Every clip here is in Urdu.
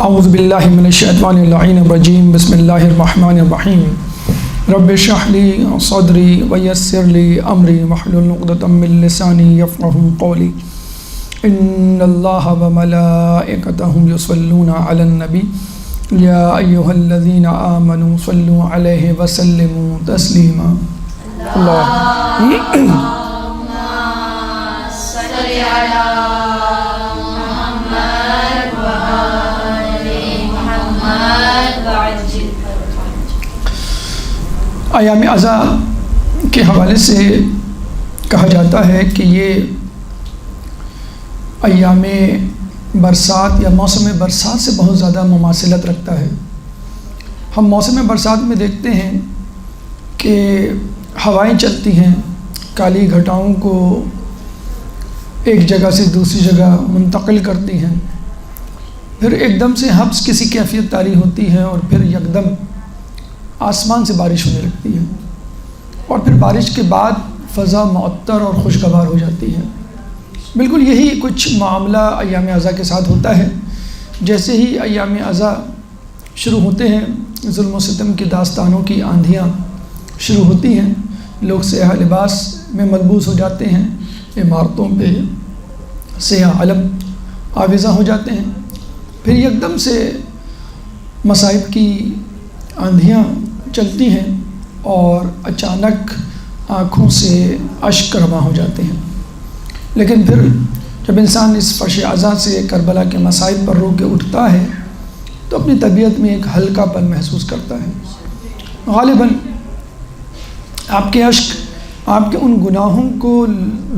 اعوذ باللہ من الشیطان اللعین الرجیم بسم اللہ الرحمن الرحیم رب اشرح لی صدری ویسر لی امری واحلل عقدۃ من لسانی یفقہوا قولی ان اللہ وملائکتہ یصلون علی النبی یا ایہا الذین آمنوا صلوا علیہ وسلموا تسلیما ایام عزا کے حوالے سے کہا جاتا ہے کہ یہ ایام برسات یا موسم برسات سے بہت زیادہ مماثلت رکھتا ہے۔ ہم موسم برسات میں دیکھتے ہیں کہ ہوائیں چلتی ہیں، کالی گھٹاؤں کو ایک جگہ سے دوسری جگہ منتقل کرتی ہیں، پھر ایک دم سے حبس کسی کیفیت طاری ہوتی ہے اور پھر یکدم آسمان سے بارش ہونے لگتی ہے، اور پھر بارش کے بعد فضا معطر اور خوشگوار ہو جاتی ہے۔ بالکل یہی کچھ معاملہ ایام عزا کے ساتھ ہوتا ہے۔ جیسے ہی ایام عزا شروع ہوتے ہیں، ظلم و ستم کی داستانوں کی آندھیاں شروع ہوتی ہیں، لوگ سیاہ لباس میں ملبوس ہو جاتے ہیں، عمارتوں پہ سیاہ علم آویزاں ہو جاتے ہیں، پھر یکدم سے مصائب کی آندھیاں چلتی ہیں اور اچانک آنکھوں سے اشک رواں ہو جاتے ہیں۔ لیکن پھر جب انسان اس فرش عزا سے کربلا کے مصائب پر رو کے اٹھتا ہے تو اپنی طبیعت میں ایک ہلکا پن محسوس کرتا ہے۔ غالباً آپ کے اشک آپ کے ان گناہوں کو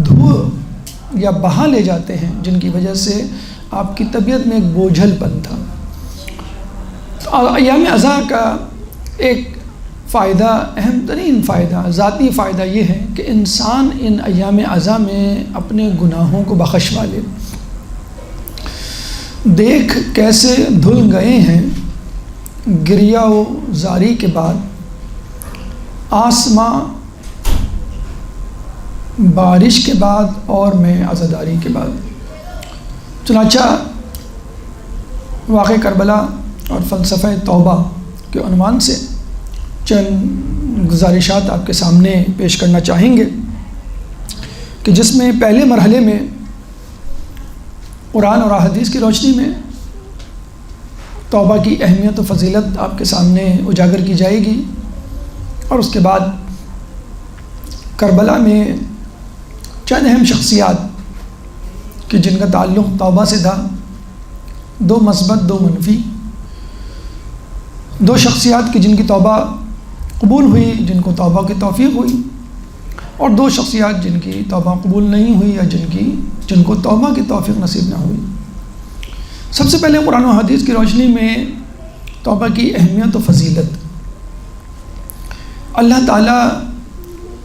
دھو یا بہا لے جاتے ہیں جن کی وجہ سے آپ کی طبیعت میں ایک بوجھل پن تھا۔ ایام عزا کا ایک فائدہ، اہم ترین فائدہ، ذاتی فائدہ یہ ہے کہ انسان ان ایام عزا میں اپنے گناہوں کو بخشوا لے۔ دیکھ کیسے دھل گئے ہیں گریہ و زاری کے بعد، آسماں بارش کے بعد اور میں عزاداری کے بعد۔ چنانچہ واقع کربلا اور فلسفہ توبہ کے عنوان سے چند گزارشات آپ کے سامنے پیش کرنا چاہیں گے کہ جس میں پہلے مرحلے میں قرآن اور احادیث کی روشنی میں توبہ کی اہمیت و فضیلت آپ کے سامنے اجاگر کی جائے گی، اور اس کے بعد کربلا میں چند اہم شخصیات کہ جن کا تعلق توبہ سے تھا، دو مثبت دو منفی، دو شخصیات کی جن کی توبہ قبول ہوئی، جن کو توبہ کی توفیق ہوئی، اور دو شخصیات جن کی توبہ قبول نہیں ہوئی یا جن کو توبہ کی توفیق نصیب نہ ہوئی۔ سب سے پہلے قرآن و حدیث کی روشنی میں توبہ کی اہمیت و فضیلت۔ اللہ تعالیٰ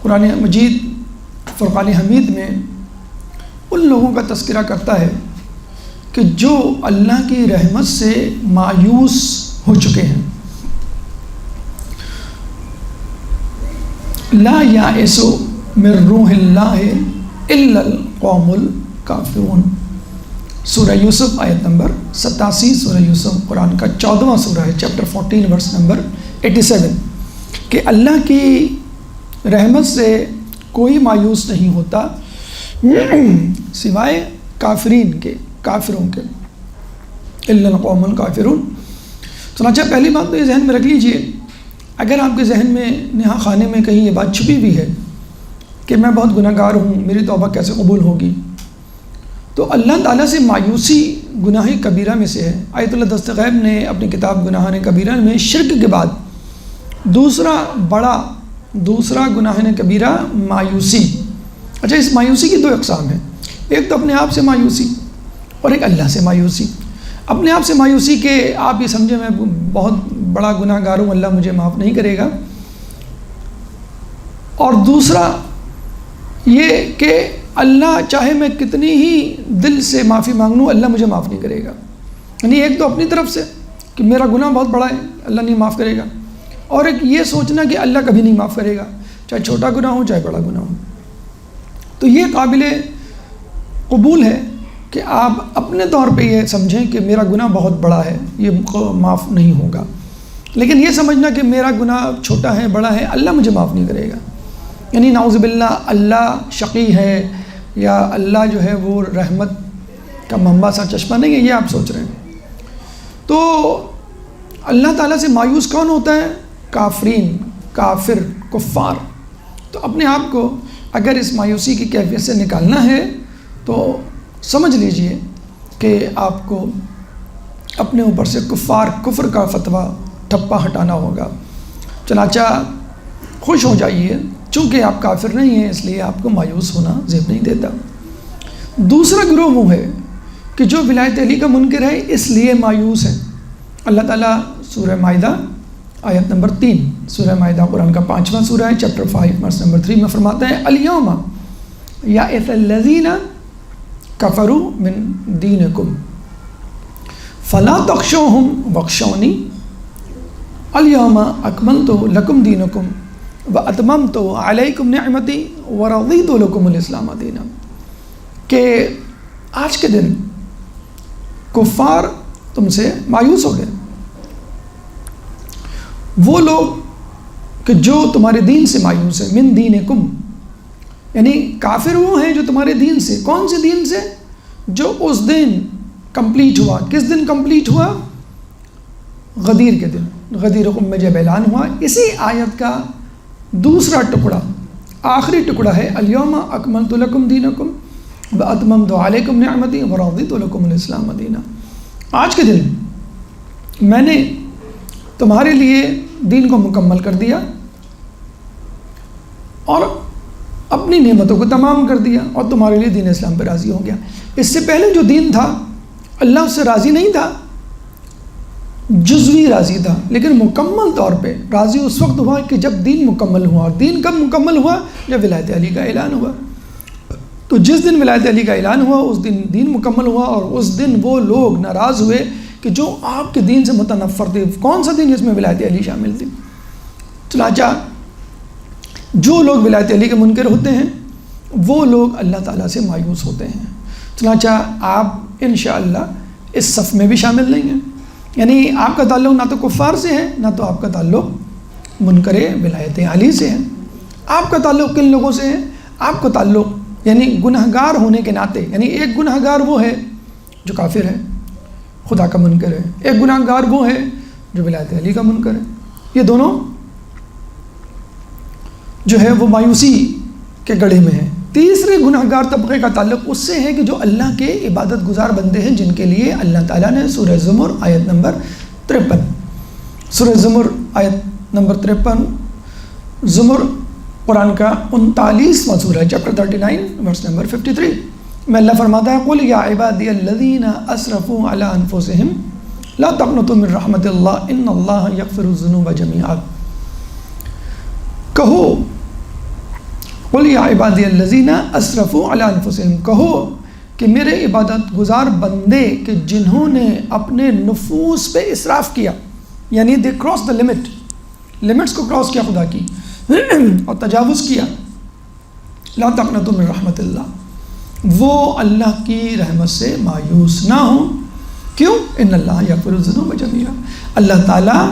قرآن مجید فرقان حمید میں ان لوگوں کا تذکرہ کرتا ہے کہ جو اللہ کی رحمت سے مایوس ہو چکے ہیں۔ لا یائس من روح اللہ الا القوم الکافرون، سورہ یوسف آیت نمبر 87، سورہ یوسف قرآن کا 14واں سورہ ہے، چیپٹر 14 ورس نمبر 87، کہ اللہ کی رحمت سے کوئی مایوس نہیں ہوتا سوائے کافرین کے، کافروں کے، الا القوم الکافرون۔ چنانچہ پہلی بات تو یہ ذہن میں رکھ لیجئے، اگر آپ کے ذہن میں نہا خانے میں کہیں یہ بات چھپی ہوئی ہے کہ میں بہت گناہ گار ہوں، میری توبہ کیسے قبول ہوگی، تو اللہ تعالیٰ سے مایوسی گناہ کبیرہ میں سے ہے۔ آیت اللہ دستغیب نے اپنی کتاب گناہان کبیرہ میں شرک کے بعد دوسرا گناہان کبیرہ مایوسی۔ اچھا، اس مایوسی کی دو اقسام ہیں، ایک تو اپنے آپ سے مایوسی اور ایک اللہ سے مایوسی۔ اپنے آپ سے مایوسی کہ آپ یہ سمجھیں میں بہت بڑا گناہ گار ہوں، اللہ مجھے معاف نہیں کرے گا، اور دوسرا یہ کہ اللہ چاہے میں کتنی ہی دل سے معافی مانگ لوں، اللہ مجھے معاف نہیں کرے گا۔ یعنی ایک تو اپنی طرف سے کہ میرا گناہ بہت بڑا ہے، اللہ نہیں معاف کرے گا، اور ایک یہ سوچنا کہ اللہ کبھی نہیں معاف کرے گا، چاہے چھوٹا گناہ ہو چاہے بڑا گناہ ہو۔ تو یہ قابل قبول ہے کہ آپ اپنے طور پہ یہ سمجھیں کہ میرا گناہ بہت بڑا ہے، یہ معاف نہیں ہوگا، لیکن یہ سمجھنا کہ میرا گناہ چھوٹا ہے بڑا ہے اللہ مجھے معاف نہیں کرے گا، یعنی نعوذ باللہ اللہ شقی ہے یا اللہ جو ہے وہ رحمت کا منبع سا چشمہ نہیں ہے، یہ آپ سوچ رہے ہیں۔ تو اللہ تعالیٰ سے مایوس کون ہوتا ہے؟ کافرین، کافر، کفار۔ تو اپنے آپ کو اگر اس مایوسی کی کیفیت سے نکالنا ہے تو سمجھ لیجئے کہ آپ کو اپنے اوپر سے کفر کا فتویٰ ٹھپا ہٹانا ہوگا۔ چنانچہ خوش ہو جائیے، چونکہ آپ کافر نہیں ہیں اس لیے آپ کو مایوس ہونا زیب نہیں دیتا۔ دوسرا گروہ وہ ہے کہ جو ولایت علی کا منکر ہے اس لیے مایوس ہے۔ اللہ تعالیٰ سورہ مائدہ آیت نمبر 3، سورہ مائدہ قرآن کا 5واں سورہ ہے، چیپٹر 5 ورس نمبر 3 میں فرماتا ہے الیوم یئس الذین کفروا من دینکم فلا تخشوہم واخشونی الیوم اکملت لکم دینکم واتممت علیکم نعمتی ورضیت لکم الاسلام دینا، کہ آج کے دن کفار تم سے مایوس ہو گئے، وہ لوگ کہ جو تمہارے دین سے مایوس ہیں، من دینکم، یعنی کافر وہ ہیں جو تمہارے دین سے، کون سے دین سے؟ جو اس دن کمپلیٹ ہوا۔ کس دن کمپلیٹ ہوا؟ غدیر کے دن، غدیر قوم میں جب اعلان ہوا۔ اسی آیت کا دوسرا ٹکڑا، آخری ٹکڑا ہے الیوم اکملت لکم دینکم واتممت علیکم نعمتی ورضیت لکم الاسلام دینا۔ آج کے دن میں نے تمہارے لیے دین کو مکمل کر دیا اور اپنی نعمتوں کو تمام کر دیا اور تمہارے لیے دین اسلام پہ راضی ہو گیا۔ اس سے پہلے جو دین تھا اللہ اس سے راضی نہیں تھا، جزوی راضی تھا، لیکن مکمل طور پہ راضی اس وقت ہوا کہ جب دین مکمل ہوا۔ اور دین کب مکمل ہوا؟ جب ولایت علی کا اعلان ہوا۔ تو جس دن ولایت علی کا اعلان ہوا اس دن دین مکمل ہوا، اور اس دن وہ لوگ ناراض ہوئے کہ جو آپ کے دین سے متنفر تھے۔ کون سا دین جس میں ولایت علی شامل تھی؟ چنانچہ جو لوگ ولایت علی کے منکر ہوتے ہیں وہ لوگ اللہ تعالیٰ سے مایوس ہوتے ہیں۔ چنانچہ آپ انشاءاللہ اس صف میں بھی شامل نہیں ہیں، یعنی آپ کا تعلق نہ تو کفار سے ہے نہ تو آپ کا تعلق منکر ولایت علی سے ہے۔ آپ کا تعلق کن لوگوں سے ہے؟ آپ کا تعلق یعنی گنہگار ہونے کے ناطے، یعنی ایک گنہگار وہ ہے جو کافر ہے، خدا کا منکر ہے، ایک گنہگار وہ ہے جو ولایت علی کا منکر ہے۔ یہ دونوں جو ہے وہ مایوسی کے گڑھے میں ہیں۔ تیسرے گنہگار طبقے کا تعلق اس سے ہے کہ جو اللہ کے عبادت گزار بندے ہیں، جن کے لیے اللہ تعالیٰ نے سورہ زمر آیت نمبر 53، سورہ زمر آیت نمبر 53، زمر قرآن کا 39واں سورہ ہے، چیپٹر 39 ورس نمبر 53 میں اللہ فرماتا ہے قُلْ يَا عِبَادِيَ الَّذِينَ أَسْرَفُوا عَلَىٰ أَنفُسِهِمْ لَا تَقْنَطُوا مِن رَحْمَتِ اللَّهِ إِنَّ اللَّهَ يَغْفِرُ الذُّنُوبَ جَمِيعًا۔ کہو قُلْ يَا عِبَادِيَ الَّذِينَ أَسْرَفُوا عَلَىٰ أَنفُسِهِمْ، کہو کہ میرے عبادت گزار بندے کہ جنہوں نے اپنے نفوس پہ اسراف کیا، یعنی they cross the limit, limits کو کراس کیا خدا کی اور تجاوز کیا، لا تقنطوا من رحمت اللہ، وہ اللہ کی رحمت سے مایوس نہ ہوں۔ کیوں؟ ان اللہ یغفر الذنوب جميعا، اللہ تعالیٰ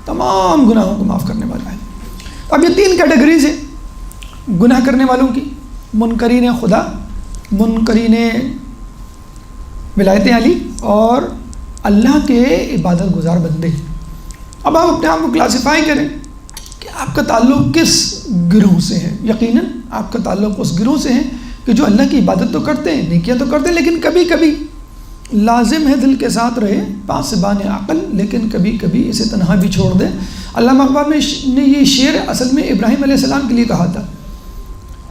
تمام گناہوں کو معاف کرنے والا ہے۔ اب یہ تین کیٹیگریز ہیں گناہ کرنے والوں کی، منکرین خدا، منکرین ولایت علی، اور اللہ کے عبادت گزار بندے۔ اب آپ اپنے آپ کو کلاسیفائی کریں کہ آپ کا تعلق کس گروہ سے ہے۔ یقیناً آپ کا تعلق اس گروہ سے ہے کہ جو اللہ کی عبادت تو کرتے ہیں، نیکیاں تو کرتے ہیں، لیکن کبھی کبھی لازم ہے دل کے ساتھ رہے پاسبان عقل، لیکن کبھی کبھی اسے تنہا بھی چھوڑ دے۔ علامہ اقبال نے یہ شعر اصل میں ابراہیم علیہ السلام کے لیے کہا تھا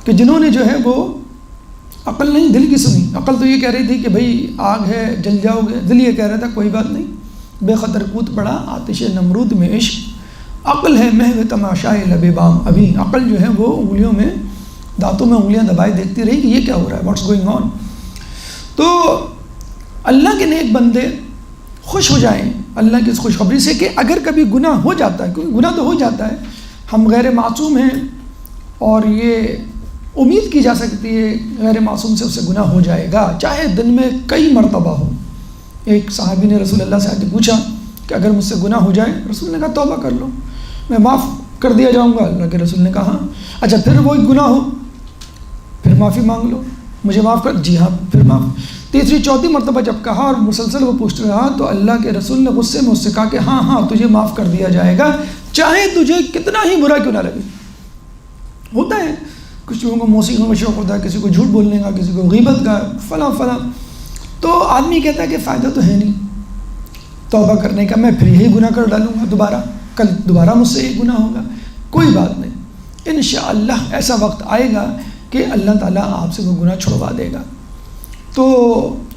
کہ جنہوں نے جو ہے وہ عقل نہیں دل کی سنی۔ عقل تو یہ کہہ رہی تھی کہ بھئی آگ ہے جل جاؤ گے، دل یہ کہہ رہا تھا کوئی بات نہیں، بے خطر کود پڑا آتش نمرود میں عشق، عقل ہے محو تماشائے لب بام ابھی۔ عقل جو ہے وہ انگلیوں میں، دانتوں میں انگلیاں دبائے دیکھتی رہی کہ یہ کیا ہو رہا ہے، واٹس گوئنگ آن۔ تو اللہ کے نیک بندے خوش ہو جائیں اللہ کی اس خوشخبری سے کہ اگر کبھی گناہ ہو جاتا ہے، کیونکہ گناہ تو ہو جاتا ہے، ہم غیر معصوم ہیں، اور یہ امید کی جا سکتی ہے غیر معصوم سے اس سے گناہ ہو جائے گا، چاہے دن میں کئی مرتبہ ہو۔ ایک صحابی نے رسول اللہ سے آ کے پوچھا کہ اگر مجھ سے گناہ ہو جائے، رسول نے کہا توبہ کر لو، میں معاف کر دیا جاؤں گا۔ اللہ کے رسول نے کہا ہاں، اچھا پھر وہی گناہ ہو پھر معافی مانگ لو، مجھے معاف کر، جی ہاں پھر معاف۔ تیسری چوتھی مرتبہ جب کہا اور مسلسل وہ پوچھتے رہا تو اللہ کے رسول نے غصے میں اس سے کہا کہ ہاں ہاں تجھے معاف کر دیا جائے گا، چاہے تجھے کتنا ہی برا کیوں نہ لگے۔ ہوتا ہے کچھ لوگوں کو موسیقی کا شوق ہوتا ہے، کسی کو جھوٹ بولنے کا، کسی کو غیبت کا، فلاں فلاں، تو آدمی کہتا ہے کہ فائدہ تو ہے نہیں توبہ کرنے کا، میں پھر یہی گناہ کر ڈالوں گا دوبارہ، کل دوبارہ مجھ سے یہ گناہ ہوگا۔ کوئی بات نہیں، انشاءاللہ ایسا وقت آئے گا کہ اللہ تعالیٰ آپ سے وہ گناہ چھڑوا دے گا۔ تو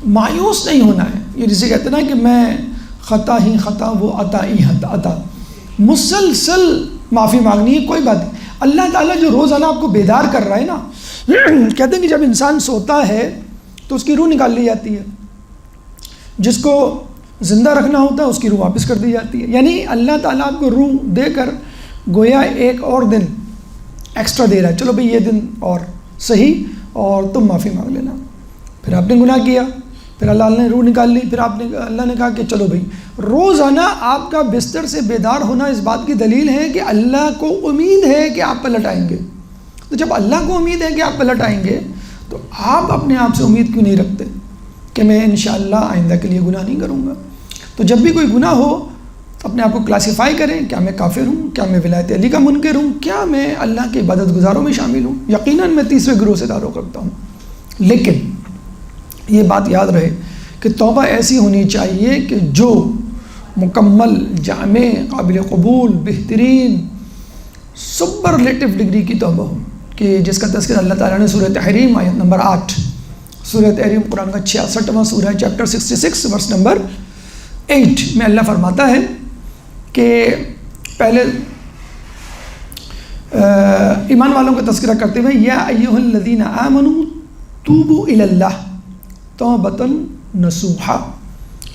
مایوس نہیں ہونا ہے، یہ جسے کہتے ہیں نا کہ میں خطا ہی خطا وہ عطا ہی عطا، مسلسل معافی مانگنی ہے، کوئی بات نہیں۔ اللہ تعالیٰ جو روزانہ آپ کو بیدار کر رہا ہے نا، کہتے ہیں کہ جب انسان سوتا ہے تو اس کی روح نکال لی جاتی ہے، جس کو زندہ رکھنا ہوتا ہے اس کی روح واپس کر دی جاتی ہے، یعنی اللہ تعالیٰ آپ کو روح دے کر گویا ایک اور دن ایکسٹرا دے رہا ہے، چلو بھئی یہ دن اور صحیح اور تم معافی مانگ لینا۔ پھر آپ نے گناہ کیا، پھر اللہ نے روح نکال لی، پھر اللہ نے کہا کہ چلو بھئی روزانہ آپ کا بستر سے بیدار ہونا اس بات کی دلیل ہے کہ اللہ کو امید ہے کہ آپ پلٹ آئیں گے۔ تو جب اللہ کو امید ہے کہ آپ پلٹ آئیں گے تو آپ اپنے آپ سے امید کیوں نہیں رکھتے کہ میں انشاءاللہ آئندہ کے لیے گناہ نہیں کروں گا۔ تو جب بھی کوئی گناہ ہو تو اپنے آپ کو کلاسیفائی کریں، کیا میں کافر ہوں، کیا میں ولایت علی کا منکر ہوں، کیا میں اللہ کے عبادت گزاروں میں شامل ہوں۔ یقیناً میں تیسرے گروہ سے تعلق رکھتا ہوں، لیکن یہ بات یاد رہے کہ توبہ ایسی ہونی چاہیے کہ جو مکمل، جامع، قابل قبول، بہترین، سپرلیٹو ڈگری کی توبہ ہو، کہ جس کا تذکرہ اللہ تعالیٰ نے سورہ تحریم آیت نمبر 8، سورہ تحریم قرآن کا 66واں سورہ ہے، چیپٹر 66 ورس نمبر 8 میں اللہ فرماتا ہے کہ پہلے ایمان والوں کا تذکرہ کرتے ہوئے یا ایھا الذین آمنوا توبوا الی اللہ توبۃ نصوحا،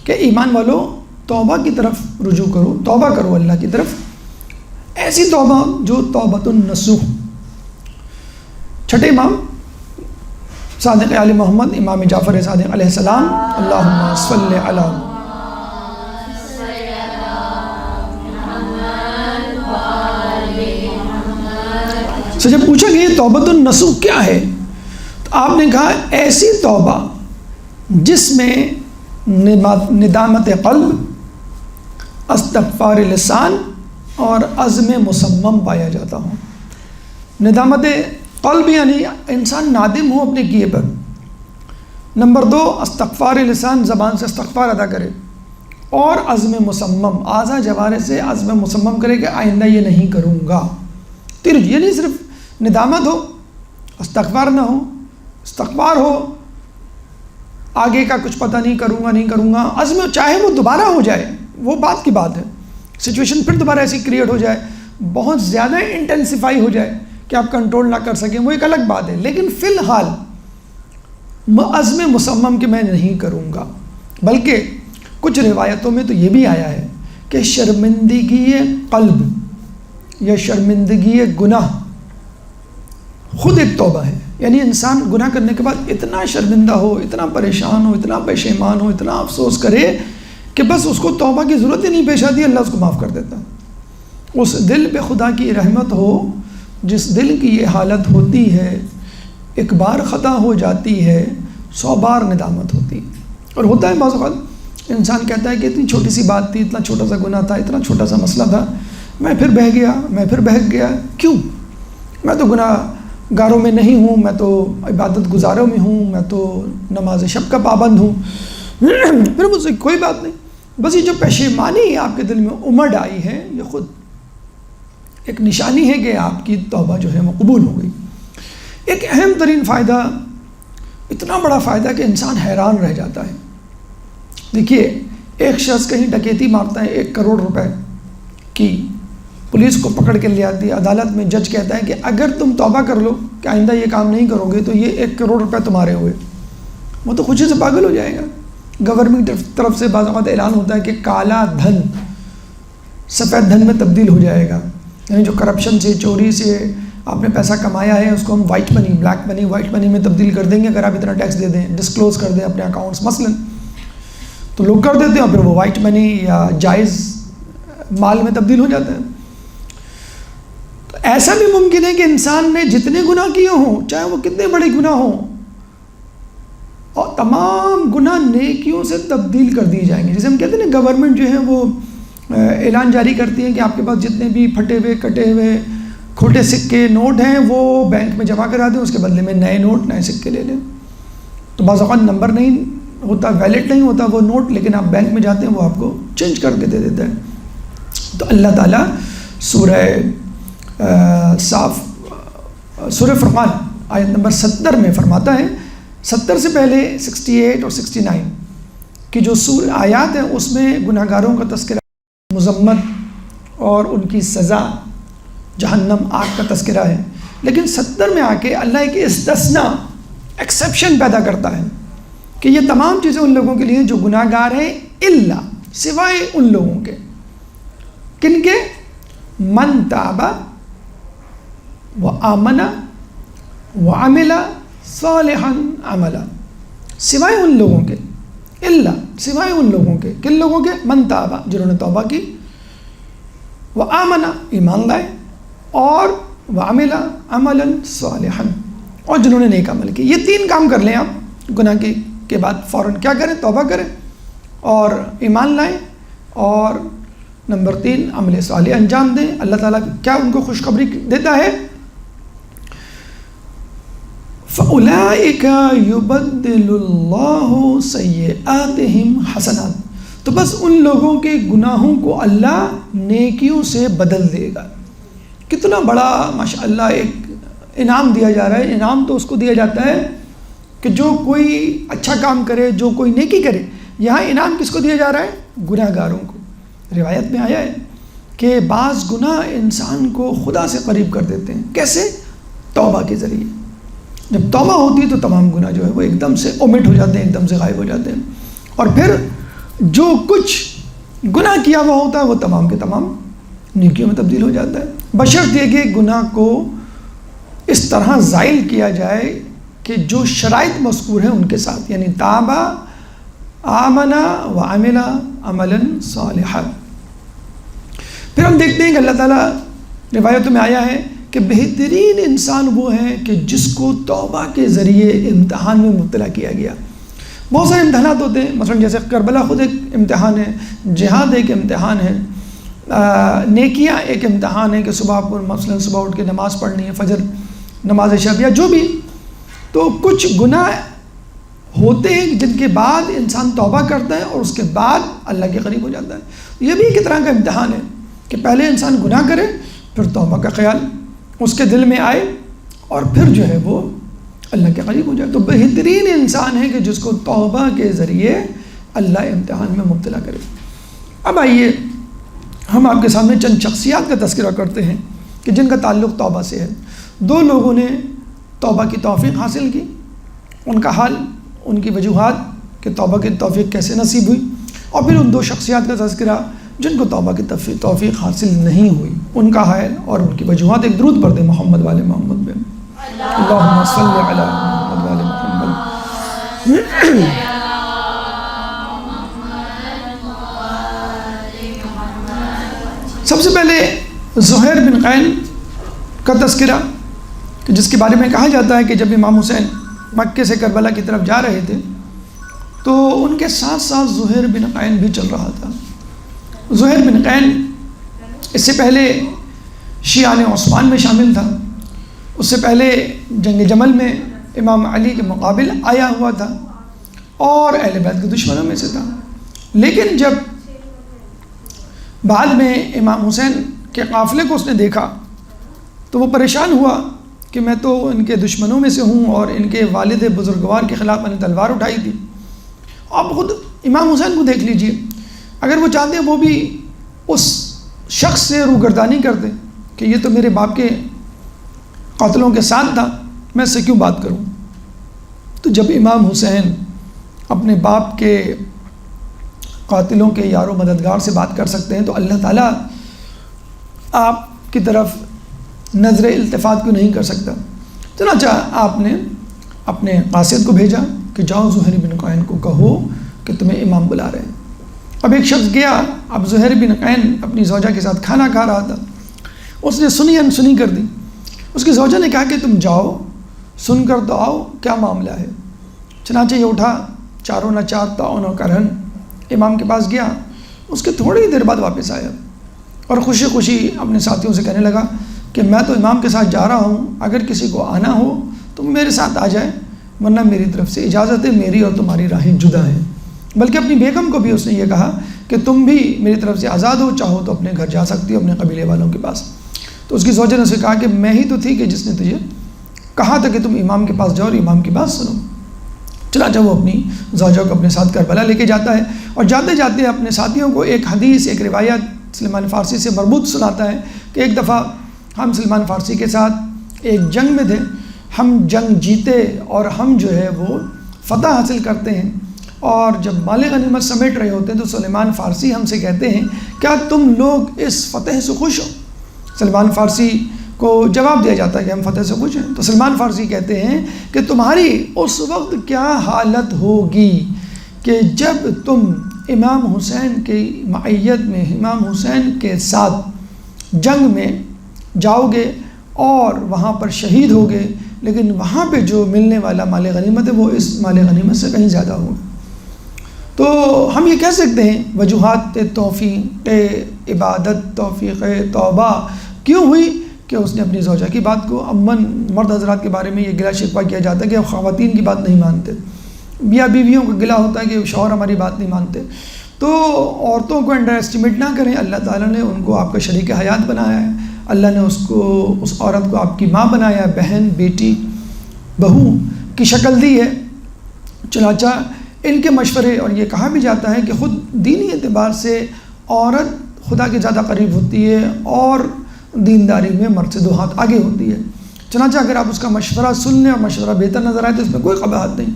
کہ ایمان والو توبہ کی طرف رجوع کرو، توبہ کرو اللہ کی طرف، ایسی توبہ جو توبۃ النصوح۔ چھٹے امام صادق آل محمد امام جعفر صادق علیہ السلام، اللہم صلی علی سے جب پوچھا کہ یہ توبۃ النصوح کیا ہے تو آپ نے کہا ایسی توبہ جس میں ندامت قلب، استغفار لسان اور عزم مصمم پایا جاتا ہوں۔ ندامت قلب یعنی انسان نادم ہو اپنے کیے پر۔ نمبر 2 استغفار لسان، زبان سے استغفار ادا کرے، اور عزم مصمم، اعضاء جوارح سے عزم مصمم کرے کہ آئندہ یہ نہیں کروں گا۔ یہ نہیں صرف ندامت ہو، استغفار نہ ہو، استغفار ہو، آگے کا کچھ پتہ نہیں کروں گا، عزم چاہے وہ دوبارہ ہو جائے، وہ بات کی بات ہے، سچویشن پھر دوبارہ ایسی کریٹ ہو جائے، بہت زیادہ انٹینسیفائی ہو جائے کہ آپ کنٹرول نہ کر سکیں، وہ ایک الگ بات ہے، لیکن فی الحال عزم مصمم کہ میں نہیں کروں گا۔ بلکہ کچھ روایتوں میں تو یہ بھی آیا ہے کہ شرمندگی قلب یا شرمندگی گناہ خود ایک توبہ ہے، یعنی انسان گناہ کرنے کے بعد اتنا شرمندہ ہو، اتنا پریشان ہو، اتنا پشیمان ہو، اتنا افسوس کرے کہ بس اس کو توبہ کی ضرورت ہی نہیں پیش آتی، اللہ اس کو معاف کر دیتا۔ اس دل پہ خدا کی رحمت ہو جس دل کی یہ حالت ہوتی ہے، ایک بار خطا ہو جاتی ہے 100 بار ندامت ہوتی ہے۔ اور ہوتا ہے بعض اوقات انسان کہتا ہے کہ اتنی چھوٹی سی بات تھی، اتنا چھوٹا سا گناہ تھا، اتنا چھوٹا سا مسئلہ تھا، میں پھر بہک گیا، کیوں؟ میں تو گناہ گاروں میں نہیں ہوں، میں تو عبادت گزاروں میں ہوں، میں تو نماز شب کا پابند ہوں، پھر مجھ سے کوئی بات نہیں۔ بس یہ جو پشیمانی آپ کے دل میں امڑ آئی ہے، یہ خود ایک نشانی ہے کہ آپ کی توبہ جو ہے وہ قبول ہو گئی۔ ایک اہم ترین فائدہ، اتنا بڑا فائدہ کہ انسان حیران رہ جاتا ہے۔ دیکھیے ایک شخص کہیں ڈکیتی مارتا ہے 1 کروڑ روپے کی، پولیس کو پکڑ کے لے آتی ہے، عدالت میں جج کہتا ہے کہ اگر تم توبہ کر لو کہ آئندہ یہ کام نہیں کرو گے تو یہ 1 کروڑ روپے تمہارے ہوئے، وہ تو خوشی سے پاگل ہو جائے گا۔ گورنمنٹ طرف سے بعض اوقات اعلان ہوتا ہے کہ کالا دھن سفید دھن میں تبدیل ہو جائے گا، یعنی جو کرپشن سے، چوری سے، آپ نے پیسہ کمایا ہے اس کو ہم وائٹ منی، بلیک منی، وائٹ منی میں تبدیل کر دیں گے اگر آپ اتنا ٹیکس دے دیں، ڈسکلوز کر دیں اپنے اکاؤنٹس مثلاً، تو لوگ کر دیتے ہیں اور پھر وہ وائٹ منی یا جائز مال میں تبدیل ہو جاتا ہے۔ تو ایسا بھی ممکن ہے کہ انسان نے جتنے گناہ کیے ہوں، چاہے وہ کتنے بڑے گناہ ہوں، اور تمام گناہ نیکیوں سے تبدیل کر دیے جائیں گے۔ جیسے ہم کہتے ہیں نا گورنمنٹ جو ہے وہ اعلان جاری کرتی ہے کہ آپ کے پاس جتنے بھی پھٹے ہوئے کٹے ہوئے کھوٹے سکے نوٹ ہیں وہ بینک میں جمع کرا دیں، اس کے بدلے میں نئے نوٹ نئے سکے لے لیں۔ تو بعض اوقات نمبر نہیں ہوتا، ویلڈ نہیں ہوتا وہ نوٹ، لیکن آپ بینک میں جاتے ہیں وہ آپ کو چینج کر کے دے دیتا ہے۔ تو اللہ تعالیٰ سورہ سورہ فرقان آیت نمبر 70 میں فرماتا ہے، 70 سے پہلے 68 اور 69 کی جو آیات ہیں اس میں گناہ گاروں کا تذکرہ، مذمت اور ان کی سزا جہنم آگ کا تذکرہ ہے، لیکن 70 میں آ کے اللہ ایک استثناء ایکسیپشن پیدا کرتا ہے کہ یہ تمام چیزیں ان لوگوں کے لیے جو گناہ گار ہیں، الا سوائے ان لوگوں کے، کن کے؟ من تاب وآمن وعمل صالحا عملا، سوائے ان لوگوں کے، الا سوائے ان لوگوں کے، کن لوگوں کے؟ من تاب، جنہوں نے توبہ کی، وآمن ایمان لائے، اور وعمل عملا صالحا، اور جنہوں نے نیک عمل کی۔ یہ 3 کام کر لیں آپ گناہ کے بعد فوراً کیا کریں؟ توبہ کریں اور ایمان لائیں، اور نمبر 3 عمل صالح انجام دیں۔ اللہ تعالیٰ کیا ان کو خوشخبری دیتا ہے؟ فَأُولَٰئِكَ يُبَدِّلُ اللَّهُ سَيِّئَاتِهِمْ حَسَنَاتٍ، تو بس ان لوگوں کے گناہوں کو اللہ نیکیوں سے بدل دے گا۔ کتنا بڑا ماشاءاللہ ایک انعام دیا جا رہا ہے۔ انعام تو اس کو دیا جاتا ہے کہ جو کوئی اچھا کام کرے، جو کوئی نیکی کرے۔ یہاں انعام کس کو دیا جا رہا ہے؟ گناہ گاروں کو۔ روایت میں آیا ہے کہ بعض گناہ انسان کو خدا سے قریب کر دیتے ہیں۔ کیسے؟ توبہ کے ذریعے۔ جب توبہ ہوتی ہے تو تمام گناہ جو ہے وہ ایک دم سے اومٹ ہو جاتے ہیں، ایک دم سے غائب ہو جاتے ہیں، اور پھر جو کچھ گناہ کیا ہوا ہوتا ہے وہ تمام کے تمام نیکیوں میں تبدیل ہو جاتا ہے، بشرط یہ کہ گناہ کو اس طرح زائل کیا جائے کہ جو شرائط مذکور ہیں ان کے ساتھ، یعنی تابا آمنا وعمل عملا صالحا۔ پھر ہم دیکھتے ہیں کہ اللہ تعالیٰ روایتوں میں آیا ہے کہ بہترین انسان وہ ہے کہ جس کو توبہ کے ذریعے امتحان میں مبتلا کیا گیا۔ بہت سارے امتحانات ہوتے ہیں، مثلا جیسے کربلا خود ایک امتحان ہے، جہاد ایک امتحان ہے، نیکیاں ایک امتحان ہے کہ صبح آپ کو مثلا صبح اٹھ کے نماز پڑھنی ہے، فجر، نماز شب یا جو بھی۔ تو کچھ گناہ ہوتے ہیں جن کے بعد انسان توبہ کرتا ہے اور اس کے بعد اللہ کے قریب ہو جاتا ہے۔ یہ بھی ایک طرح کا امتحان ہے کہ پہلے انسان گناہ کرے، پھر توبہ کا خیال اس کے دل میں آئے، اور پھر جو ہے وہ اللہ کے قریب ہو جائے۔ تو بہترین انسان ہے کہ جس کو توبہ کے ذریعے اللہ امتحان میں مبتلا کرے۔ اب آئیے ہم آپ کے سامنے چند شخصیات کا تذکرہ کرتے ہیں کہ جن کا تعلق توبہ سے ہے۔ 2 لوگوں نے توبہ کی توفیق حاصل کی، ان کا حال، ان کی وجوہات کہ توبہ کی توفیق کیسے نصیب ہوئی، اور پھر ان 2 شخصیات کا تذکرہ جن کو توبہ کی توفیق حاصل نہیں ہوئی، ان کا حال اور ان کی وجوہات۔ ایک درود پڑھ دیں محمد والے محمد پہ، اللہم صلی علی محمد والے محمد۔ سب سے پہلے زہیر بن قین کا تذکرہ، جس کے بارے میں کہا جاتا ہے کہ جب امام حسین مکے سے کربلا کی طرف جا رہے تھے تو ان کے ساتھ ساتھ زہیر بن قین بھی چل رہا تھا۔ زہیر بن قین اس سے پہلے شیعان عثمان میں شامل تھا، اس سے پہلے جنگ جمل میں امام علی کے مقابل آیا ہوا تھا اور اہل بیت کے دشمنوں میں سے تھا۔ لیکن جب بعد میں امام حسین کے قافلے کو اس نے دیکھا تو وہ پریشان ہوا کہ میں تو ان کے دشمنوں میں سے ہوں اور ان کے والد بزرگوار کے خلاف میں نے تلوار اٹھائی تھی۔ آپ خود امام حسین کو دیکھ لیجئے، اگر وہ چاہتے وہ بھی اس شخص سے روگردانی کرتے کہ یہ تو میرے باپ کے قاتلوں کے ساتھ تھا، میں اس سے کیوں بات کروں۔ تو جب امام حسین اپنے باپ کے قاتلوں کے یار و مددگار سے بات کر سکتے ہیں تو اللہ تعالیٰ آپ کی طرف نظر التفات کو نہیں کر سکتا۔ چنانچہ آپ نے اپنے قاصد کو بھیجا کہ جاؤ زہیر بن قین کو کہو کہ تمہیں امام بلا رہے ہیں۔ اب ایک شخص گیا، اب زہیر بن قین اپنی زوجہ کے ساتھ کھانا کھا رہا تھا، اس نے سنی انسنی کر دی۔ اس کی زوجہ نے کہا کہ تم جاؤ، سن کر تو آؤ، کیا معاملہ ہے؟ چنانچہ یہ اٹھا، چاروں نہ چار تعاون و کرہن، امام کے پاس گیا۔ اس کے تھوڑی دیر بعد واپس آیا اور خوشی خوشی اپنے ساتھیوں سے کہنے لگا کہ میں تو امام کے ساتھ جا رہا ہوں، اگر کسی کو آنا ہو تو میرے ساتھ آ جائے، ورنہ میری طرف سے اجازت ہے، میری اور تمہاری راہیں جدا ہیں۔ بلکہ اپنی بیگم کو بھی اس نے یہ کہا کہ تم بھی میری طرف سے آزاد ہو، چاہو تو اپنے گھر جا سکتی ہو، اپنے قبیلے والوں کے پاس۔ تو اس کی زوجہ نے اسے کہا کہ میں ہی تو تھی کہ جس نے تجھے کہا تھا کہ تم امام کے پاس جاؤ اور امام کی بات سنو۔ چنانچہ وہ اپنی زوجہ کو اپنے ساتھ کربلا لے کے جاتا ہے اور جاتے جاتے اپنے ساتھیوں کو ایک حدیث، ایک روایت سلمان فارسی سے مربوط سناتا ہے کہ ایک دفعہ ہم سلمان فارسی کے ساتھ ایک جنگ میں تھے، ہم جنگ جیتے اور ہم جو ہے وہ فتح حاصل کرتے ہیں، اور جب مال غنیمت سمیٹ رہے ہوتے ہیں تو سلیمان فارسی ہم سے کہتے ہیں کیا تم لوگ اس فتح سے خوش ہو؟ سلمان فارسی کو جواب دیا جاتا ہے کہ ہم فتح سے خوش ہیں۔ تو سلمان فارسی کہتے ہیں کہ تمہاری اس وقت کیا حالت ہوگی کہ جب تم امام حسین کی معیت میں، امام حسین کے ساتھ جنگ میں جاؤ گے اور وہاں پر شہید ہوگے، لیکن وہاں پہ جو ملنے والا مال غنیمت ہے وہ اس مال غنیمت سے کہیں زیادہ ہوگا۔ تو ہم یہ کہہ سکتے ہیں وجوہات توفیق عبادت، توفیق توبہ کیوں ہوئی کہ اس نے اپنی زوجہ کی بات کو، عموماً مرد حضرات کے بارے میں یہ گلہ شکوہ کیا جاتا ہے کہ خواتین کی بات نہیں مانتے، یا بیویوں کو گلہ ہوتا ہے کہ شوہر ہماری بات نہیں مانتے۔ تو عورتوں کو انڈر اسٹیمیٹ نہ کریں، اللہ تعالیٰ نے ان کو آپ کا شریک حیات بنایا ہے، اللہ نے اس عورت کو آپ کی ماں بنایا ہے، بہن، بیٹی، بہو کی شکل دی ہے۔ چنانچہ ان کے مشورے، اور یہ کہا بھی جاتا ہے کہ خود دینی اعتبار سے عورت خدا کے زیادہ قریب ہوتی ہے اور دینداری میں مرد سے 2 ہاتھ آگے ہوتی ہے۔ چنانچہ اگر آپ اس کا مشورہ سن لیں اور مشورہ بہتر نظر آئے تو اس میں کوئی قباحت نہیں۔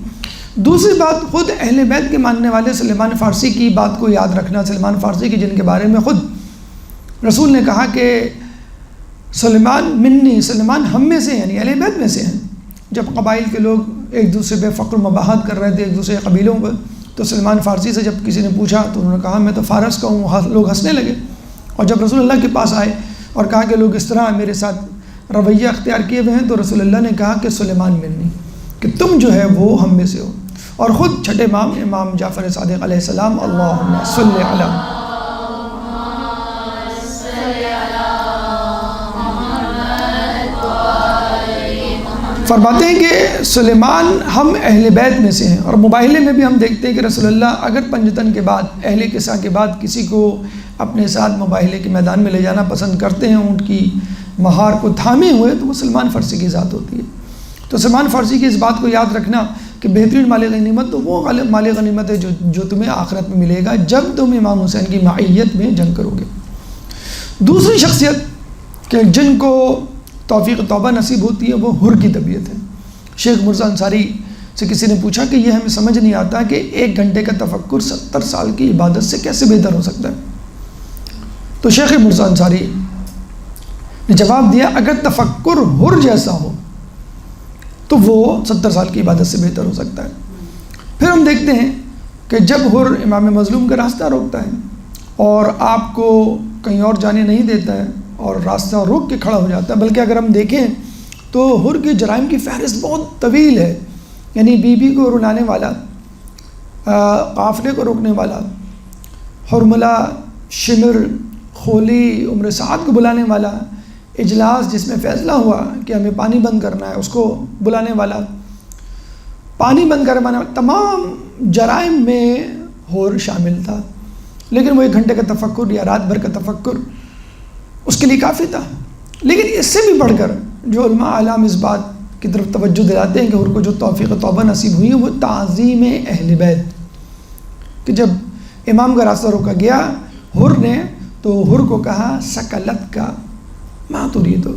دوسری بات، خود اہل بیت کے ماننے والے سلیمان فارسی کی بات کو یاد رکھنا، سلیمان فارسی کی جن کے بارے میں خود رسول نے کہا کہ سلیمان منی، سلیمان ہم میں سے یعنی اہل بیت میں سے ہیں۔ جب قبائل کے لوگ ایک دوسرے پہ فقر مباحث کر رہے تھے، ایک دوسرے قبیلوں پہ، تو سلیمان فارسی سے جب کسی نے پوچھا تو انہوں نے کہا میں تو فارس کا ہوں، لوگ ہنسنے لگے۔ اور جب رسول اللہ کے پاس آئے اور کہا کہ لوگ اس طرح میرے ساتھ رویہ اختیار کیے ہوئے ہیں، تو رسول اللہ نے کہا کہ سلیمان منی، کہ تم جو ہے وہ ہم میں سے ہو۔ اور خود چھٹے امام جعفر صادق علیہ السلام، اللہم صلی علی، فرماتے ہیں کہ سلیمان ہم اہل بیت میں سے ہیں۔ اور مباہلے میں بھی ہم دیکھتے ہیں کہ رسول اللہ اگر پنجتن کے بعد، اہل کسا کے بعد کسی کو اپنے ساتھ مباہلے کے میدان میں لے جانا پسند کرتے ہیں، اونٹ کی مہار کو تھامے ہوئے، تو وہ سلمان فارسی کی ذات ہوتی ہے۔ تو سلمان فارسی کی اس بات کو یاد رکھنا کہ بہترین مال غنیمت تو وہ مال غنیمت ہے جو تمہیں آخرت میں ملے گا جب تم امام حسین کی معیت میں جنگ کرو گے۔ دوسری شخصیت کہ جن کو توفیق توبہ نصیب ہوتی ہے وہ حر کی طبیعت ہے۔ شیخ مرزا انصاری سے کسی نے پوچھا کہ یہ ہمیں سمجھ نہیں آتا کہ 1 گھنٹے کا تفکر 70 سال کی عبادت سے کیسے بہتر ہو سکتا ہے؟ تو شیخ مرزا انصاری نے جواب دیا اگر تفکر حر جیسا ہو تو وہ 70 سال کی عبادت سے بہتر ہو سکتا ہے۔ پھر ہم دیکھتے ہیں کہ جب حر امام مظلوم کا راستہ روکتا ہے اور آپ کو کہیں اور جانے نہیں دیتا ہے اور راستہ روک کے کھڑا ہو جاتا ہے، بلکہ اگر ہم دیکھیں تو حر کے جرائم کی فہرست بہت طویل ہے، یعنی بی کو رلانے والا، قافلے کو روکنے والا، حرملہ، شمر، خولی، عمر سعد کو بلانے والا، اجلاس جس میں فیصلہ ہوا کہ ہمیں پانی بند کرنا ہے اس کو بلانے والا، پانی بند کروانے والا، تمام جرائم میں حر شامل تھا۔ لیکن وہ 1 گھنٹے کا تفکر یا رات بھر کا تفکر اس کے لیے کافی تھا۔ لیکن اس سے بھی بڑھ کر جو علماء اعلام اس بات کی طرف توجہ دلاتے ہیں کہ حر کو جو توفیق توبہ نصیب ہوئی ہے وہ تعظیم اہل بیت، کہ جب امام کا راستہ روکا گیا حر نے تو حر کو کہا سکلت کا ماں ترید،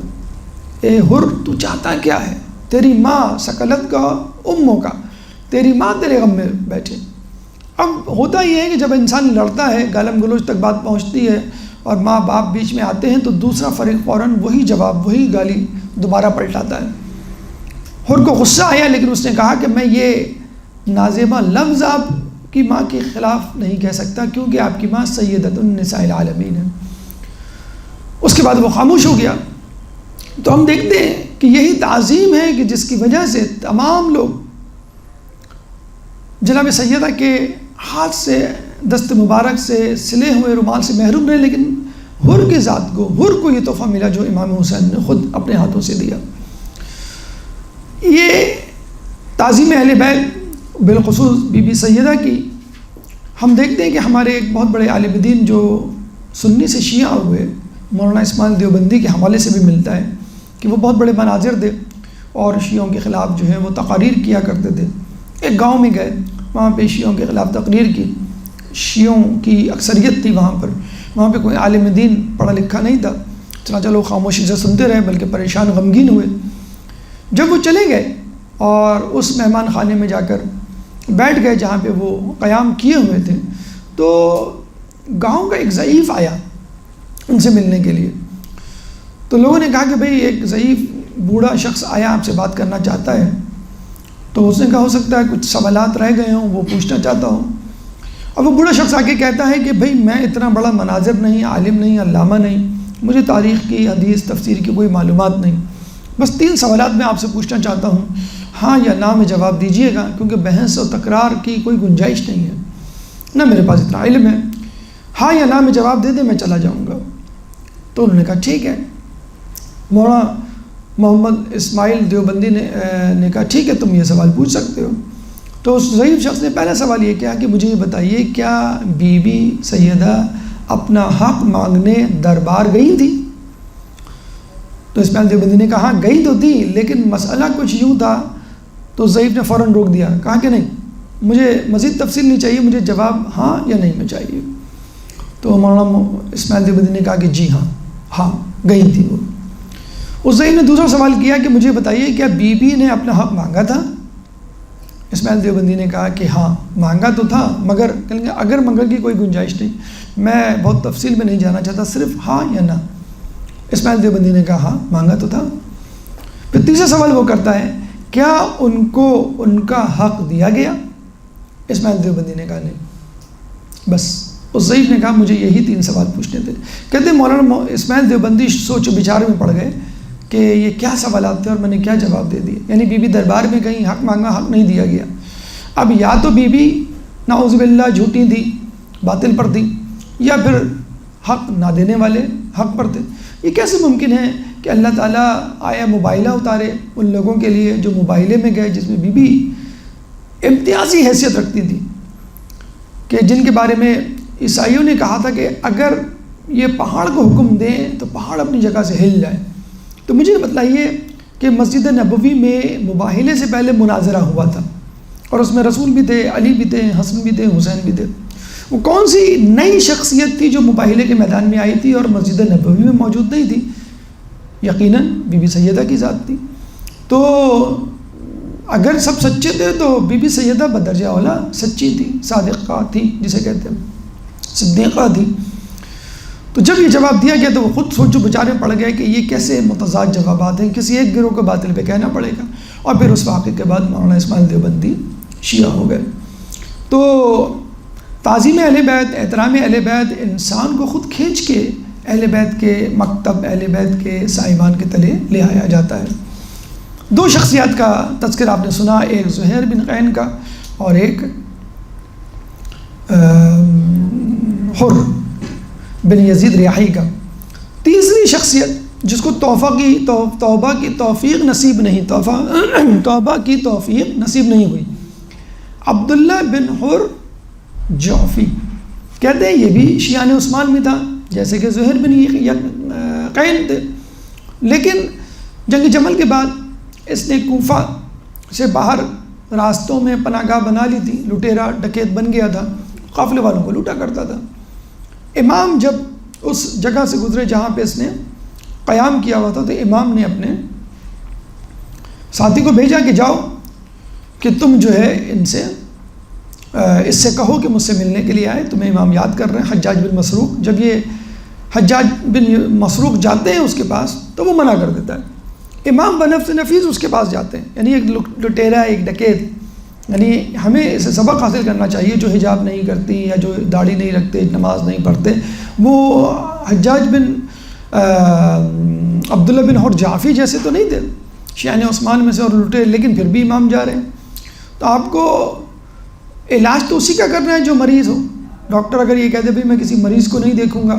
اے حر تو چاہتا کیا ہے؟ تیری ماں، سکلت کا اموں کا، تیری ماں تیرے غم میں بیٹھے۔ اب ہوتا یہ ہے کہ جب انسان لڑتا ہے، گالم گلوچ تک بات پہنچتی ہے اور ماں باپ بیچ میں آتے ہیں تو دوسرا فریق فوراً وہی جواب وہی گالی دوبارہ پلٹاتا ہے۔ حر کو غصہ آیا لیکن اس نے کہا کہ میں یہ نازیبہ لفظ آپ کی ماں کے خلاف نہیں کہہ سکتا کیونکہ آپ کی ماں سیدۃ النساء العالمین ہے۔ اس کے بعد وہ خاموش ہو گیا۔ تو ہم دیکھتے ہیں کہ یہی تعظیم ہے کہ جس کی وجہ سے تمام لوگ جناب سیدہ کے ہاتھ سے دست مبارک سے سلے ہوئے رومال سے محروم رہے، لیکن حر کی ذات کو، حر کو یہ تحفہ ملا جو امام حسین نے خود اپنے ہاتھوں سے دیا۔ یہ تعظیم اہل بیت بالخصوص بی بی سیدہ کی ہم دیکھتے ہیں کہ ہمارے ایک بہت بڑے عالم دین جو سنی سے شیعہ ہوئے، مولانا اسماعیل دیوبندی کے حوالے سے بھی ملتا ہے کہ وہ بہت بڑے مناظر تھے اور شیعوں کے خلاف جو ہے وہ تقاریر کیا کرتے تھے۔ ایک گاؤں میں گئے، وہاں پہ شیعوں کے خلاف تقریر کی، شیعوں کی اکثریت تھی وہاں پہ کوئی عالم دین پڑھا لکھا نہیں تھا، چنانچہ لوگ خاموشی سے سنتے رہے بلکہ پریشان غمگین ہوئے۔ جب وہ چلے گئے اور اس مہمان خانے میں جا کر بیٹھ گئے جہاں پہ وہ قیام کیے ہوئے تھے، تو گاؤں کا ایک ضعیف آیا ان سے ملنے کے لیے۔ تو لوگوں نے کہا کہ بھئی ایک ضعیف بوڑھا شخص آیا آپ سے بات کرنا چاہتا ہے۔ تو اس نے کہا ہو سکتا ہے کچھ سوالات رہ گئے ہوں، وہ پوچھنا چاہتا ہوں۔ اور وہ بوڑھا شخص آ کے کہتا ہے کہ بھئی میں اتنا بڑا مناظر نہیں، عالم نہیں، علامہ نہیں، مجھے تاریخ کی، حدیث، تفسیر کی کوئی معلومات نہیں، بس 3 سوالات میں آپ سے پوچھنا چاہتا ہوں، ہاں یا نا میں جواب دیجئے گا کیونکہ بحث و تکرار کی کوئی گنجائش نہیں ہے، نہ میرے پاس اتنا علم ہے، ہاں یا نا میں جواب دے دیں میں چلا جاؤں گا۔ تو انہوں نے کہا ٹھیک ہے۔ مولانا محمد اسماعیل دیوبندی نے کہا ٹھیک ہے تم یہ سوال پوچھ سکتے ہو۔ تو اس ضعیف شخص نے پہلا سوال یہ کیا کہ مجھے یہ بتائیے کیا بی بی سیدہ اپنا حق مانگنے دربار گئی تھی؟ تو اسماعیل دیوبندی نے کہا ہاں گئی تو تھی لیکن مسئلہ کچھ یوں تھا۔ تو ضعیف نے فوراً روک دیا، کہا کہ نہیں مجھے مزید تفصیل نہیں چاہیے، مجھے جواب ہاں یا نہیں میں چاہیے۔ تو مولانا اسماعیل دیوبندی نے کہا کہ جی ہاں گئی تھی وہ۔ اس ضعیف نے دوسرا سوال کیا کہ مجھے بتائیے کیا بی بی نے اپنا حق مانگا تھا؟ اسماعیل دیوبندی نے کہا کہ ہاں مانگا تو تھا مگر اگر مگر کی کوئی گنجائش نہیں، میں بہت تفصیل میں نہیں جانا چاہتا، صرف ہاں یا نہ۔ اسماعیل دیوبندی نے کہا ہاں مانگا تو تھا۔ پھر تیسرا سوال وہ کرتا ہے کیا ان کو ان کا حق دیا گیا؟ اسماعیل دیوبندی نے کہا نہیں۔ بس اس ضعیف نے کہا مجھے یہی 3 سوال پوچھنے تھے۔ کہتے ہیں مولانا اسماعیل دیوبندی سوچ و بچار میں پڑ گئے کہ یہ کیا سوالات تھے اور میں نے کیا جواب دے دیے، یعنی بی بی دربار میں کہیں حق مانگا، حق نہیں دیا گیا۔ اب یا تو بی بی نعوذ باللہ جھوٹی تھی، باطل پر تھی، یا پھر حق نہ دینے والے حق پر تھے۔ یہ کیسے ممکن ہے کہ اللہ تعالیٰ آیا مباہلہ اتارے ان لوگوں کے لیے جو مباہلے میں گئے، جس میں بی بی امتیازی حیثیت رکھتی تھی، کہ جن کے بارے میں عیسائیوں نے کہا تھا کہ اگر یہ پہاڑ کو حکم دیں تو پہاڑ اپنی جگہ سے ہل جائے۔ تو مجھے بتلائیے کہ مسجد نبوی میں مباہلے سے پہلے مناظرہ ہوا تھا اور اس میں رسول بھی تھے، علی بھی تھے، حسن بھی تھے، حسین بھی تھے۔ وہ کون سی نئی شخصیت تھی جو مباہلے کے میدان میں آئی تھی اور مسجد نبوی میں موجود نہیں تھی؟ یقیناً بی بی سیدہ کی ذات تھی۔ تو اگر سب سچے تھے تو بی بی سیدہ بدرجہ اولا سچی تھی، صادقہ تھی، جسے کہتے ہیں صدیقہ تھی۔ تو جب یہ جواب دیا گیا تو وہ خود سوچ و بچار میں پڑ گئے کہ یہ کیسے متضاد جوابات ہیں، کسی ایک گروہ کو باطل پہ کہنا پڑے گا۔ اور پھر اس واقعے کے بعد مولانا اسماعیل دیوبندی شیعہ ہو گئے۔ تو تعظیم اہل بیت، احترام اہل بیت انسان کو خود کھینچ کے اہل بیت کے مکتب، اہل بیت کے سائبان کے تلے لے آیا جاتا ہے۔ 2 شخصیات کا تذکر آپ نے سنا، ایک زہیر بن قین کا اور ایک حر بن یزید ریاحی کا۔ تیسری شخصیت جس کو توبہ کی توفیق نصیب نہیں، توبہ کی توفیق نصیب نہیں ہوئی، عبداللہ بن حر جعفی۔ کہتے ہیں یہ بھی شیعان عثمان میں تھا جیسے کہ زہیر بن قین تھے، لیکن جنگ جمل کے بعد اس نے کوفہ سے باہر راستوں میں پناہ گاہ بنا لی تھی، لٹیرا ڈکیت بن گیا تھا، قافلے والوں کو لوٹا کرتا تھا۔ امام جب اس جگہ سے گزرے جہاں پہ اس نے قیام کیا ہوا تھا تو امام نے اپنے ساتھی کو بھیجا کہ جاؤ کہ تم جو ہے اس سے کہو کہ مجھ سے ملنے کے لیے آئے، تمہیں امام یاد کر رہے ہیں۔ حجاج بن مسروق جب یہ حجاج بن مسروق جاتے ہیں اس کے پاس تو وہ منع کر دیتا ہے، امام بنفس نفیس اس کے پاس جاتے ہیں، یعنی ایک لٹیرا، ایک ڈکیت، یعنی ہمیں اسے سبق حاصل کرنا چاہیے، جو حجاب نہیں کرتی یا جو داڑھی نہیں رکھتے، نماز نہیں پڑھتے، وہ حجاج بن عبداللہ بن حر جعفی جیسے تو نہیں تھے، شیعان عثمان میں سے اور لٹے، لیکن پھر بھی امام جا رہے ہیں۔ تو آپ کو علاج تو اسی کا کرنا ہے جو مریض ہو۔ ڈاکٹر اگر یہ کہتے بھائی میں کسی مریض کو نہیں دیکھوں گا،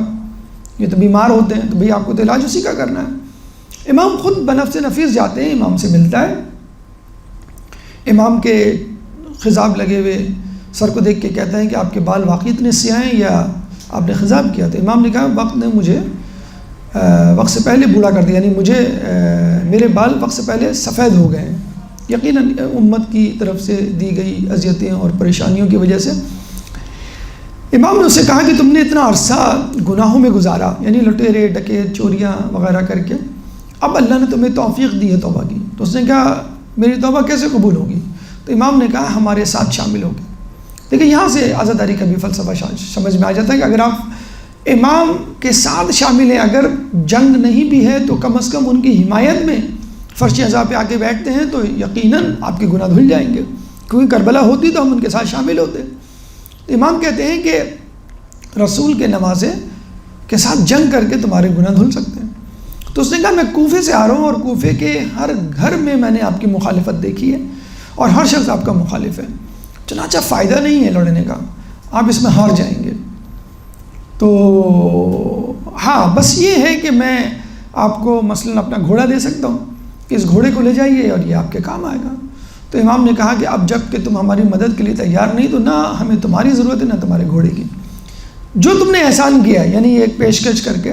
یہ تو بیمار ہوتے ہیں، تو بھئی آپ کو تو علاج اسی کا کرنا ہے۔ امام خود بنفس نفیس جاتے ہیں، امام سے ملتا ہے، امام کے خضاب لگے ہوئے سر کو دیکھ کے کہتا ہے کہ آپ کے بال واقعی اتنے سیاہ ہیں یا آپ نے خضاب کیا؟ تو امام نے کہا وقت نے مجھے وقت سے پہلے بوڑھا کر دیا، یعنی مجھے میرے بال وقت سے پہلے سفید ہو گئے ہیں، یقیناً امت کی طرف سے دی گئی اذیتیں اور پریشانیوں کی وجہ سے۔ امام نے اسے کہا کہ تم نے اتنا عرصہ گناہوں میں گزارا، یعنی لٹیرے، ڈکیت، چوریاں وغیرہ کر کے، اب اللہ نے تمہیں توفیق دی ہے توبہ کی، تو اس نے کہا میری توبہ کیسے قبول ہوگی؟ تو امام نے کہا ہمارے ساتھ شامل ہوگی۔ دیکھیں یہاں سے عزاداری کا بھی فلسفہ سمجھ میں آ جاتا ہے کہ اگر آپ امام کے ساتھ شامل ہیں، اگر جنگ نہیں بھی ہے تو کم از کم ان کی حمایت میں فرش اعضاء پہ آ کے بیٹھتے ہیں تو یقیناً آپ کے گناہ دھل جائیں گے، کیونکہ کربلا ہوتی تو ہم ان کے ساتھ شامل ہوتے۔ امام کہتے ہیں کہ رسول کے نوازے کے ساتھ جنگ کر کے تمہارے گناہ دھل سکتے ہیں۔ تو اس نے کہا میں کوفے سے آ رہا ہوں اور کوفے کے ہر گھر میں نے آپ کی مخالفت دیکھی ہے اور ہر شخص آپ کا مخالف ہے، چنانچہ فائدہ نہیں ہے لڑنے کا، آپ اس میں ہار جائیں گے۔ تو ہاں بس یہ ہے کہ میں آپ کو مثلاً اپنا گھوڑا دے سکتا ہوں کہ اس گھوڑے کو لے جائیے اور یہ آپ کے کام آئے گا۔ تو امام نے کہا کہ اب جب کہ تم ہماری مدد کے لیے تیار نہیں تو نہ ہمیں تمہاری ضرورت ہے نہ تمہارے گھوڑے کی، جو تم نے احسان کیا ہے، یعنی ایک پیشکش کر کے،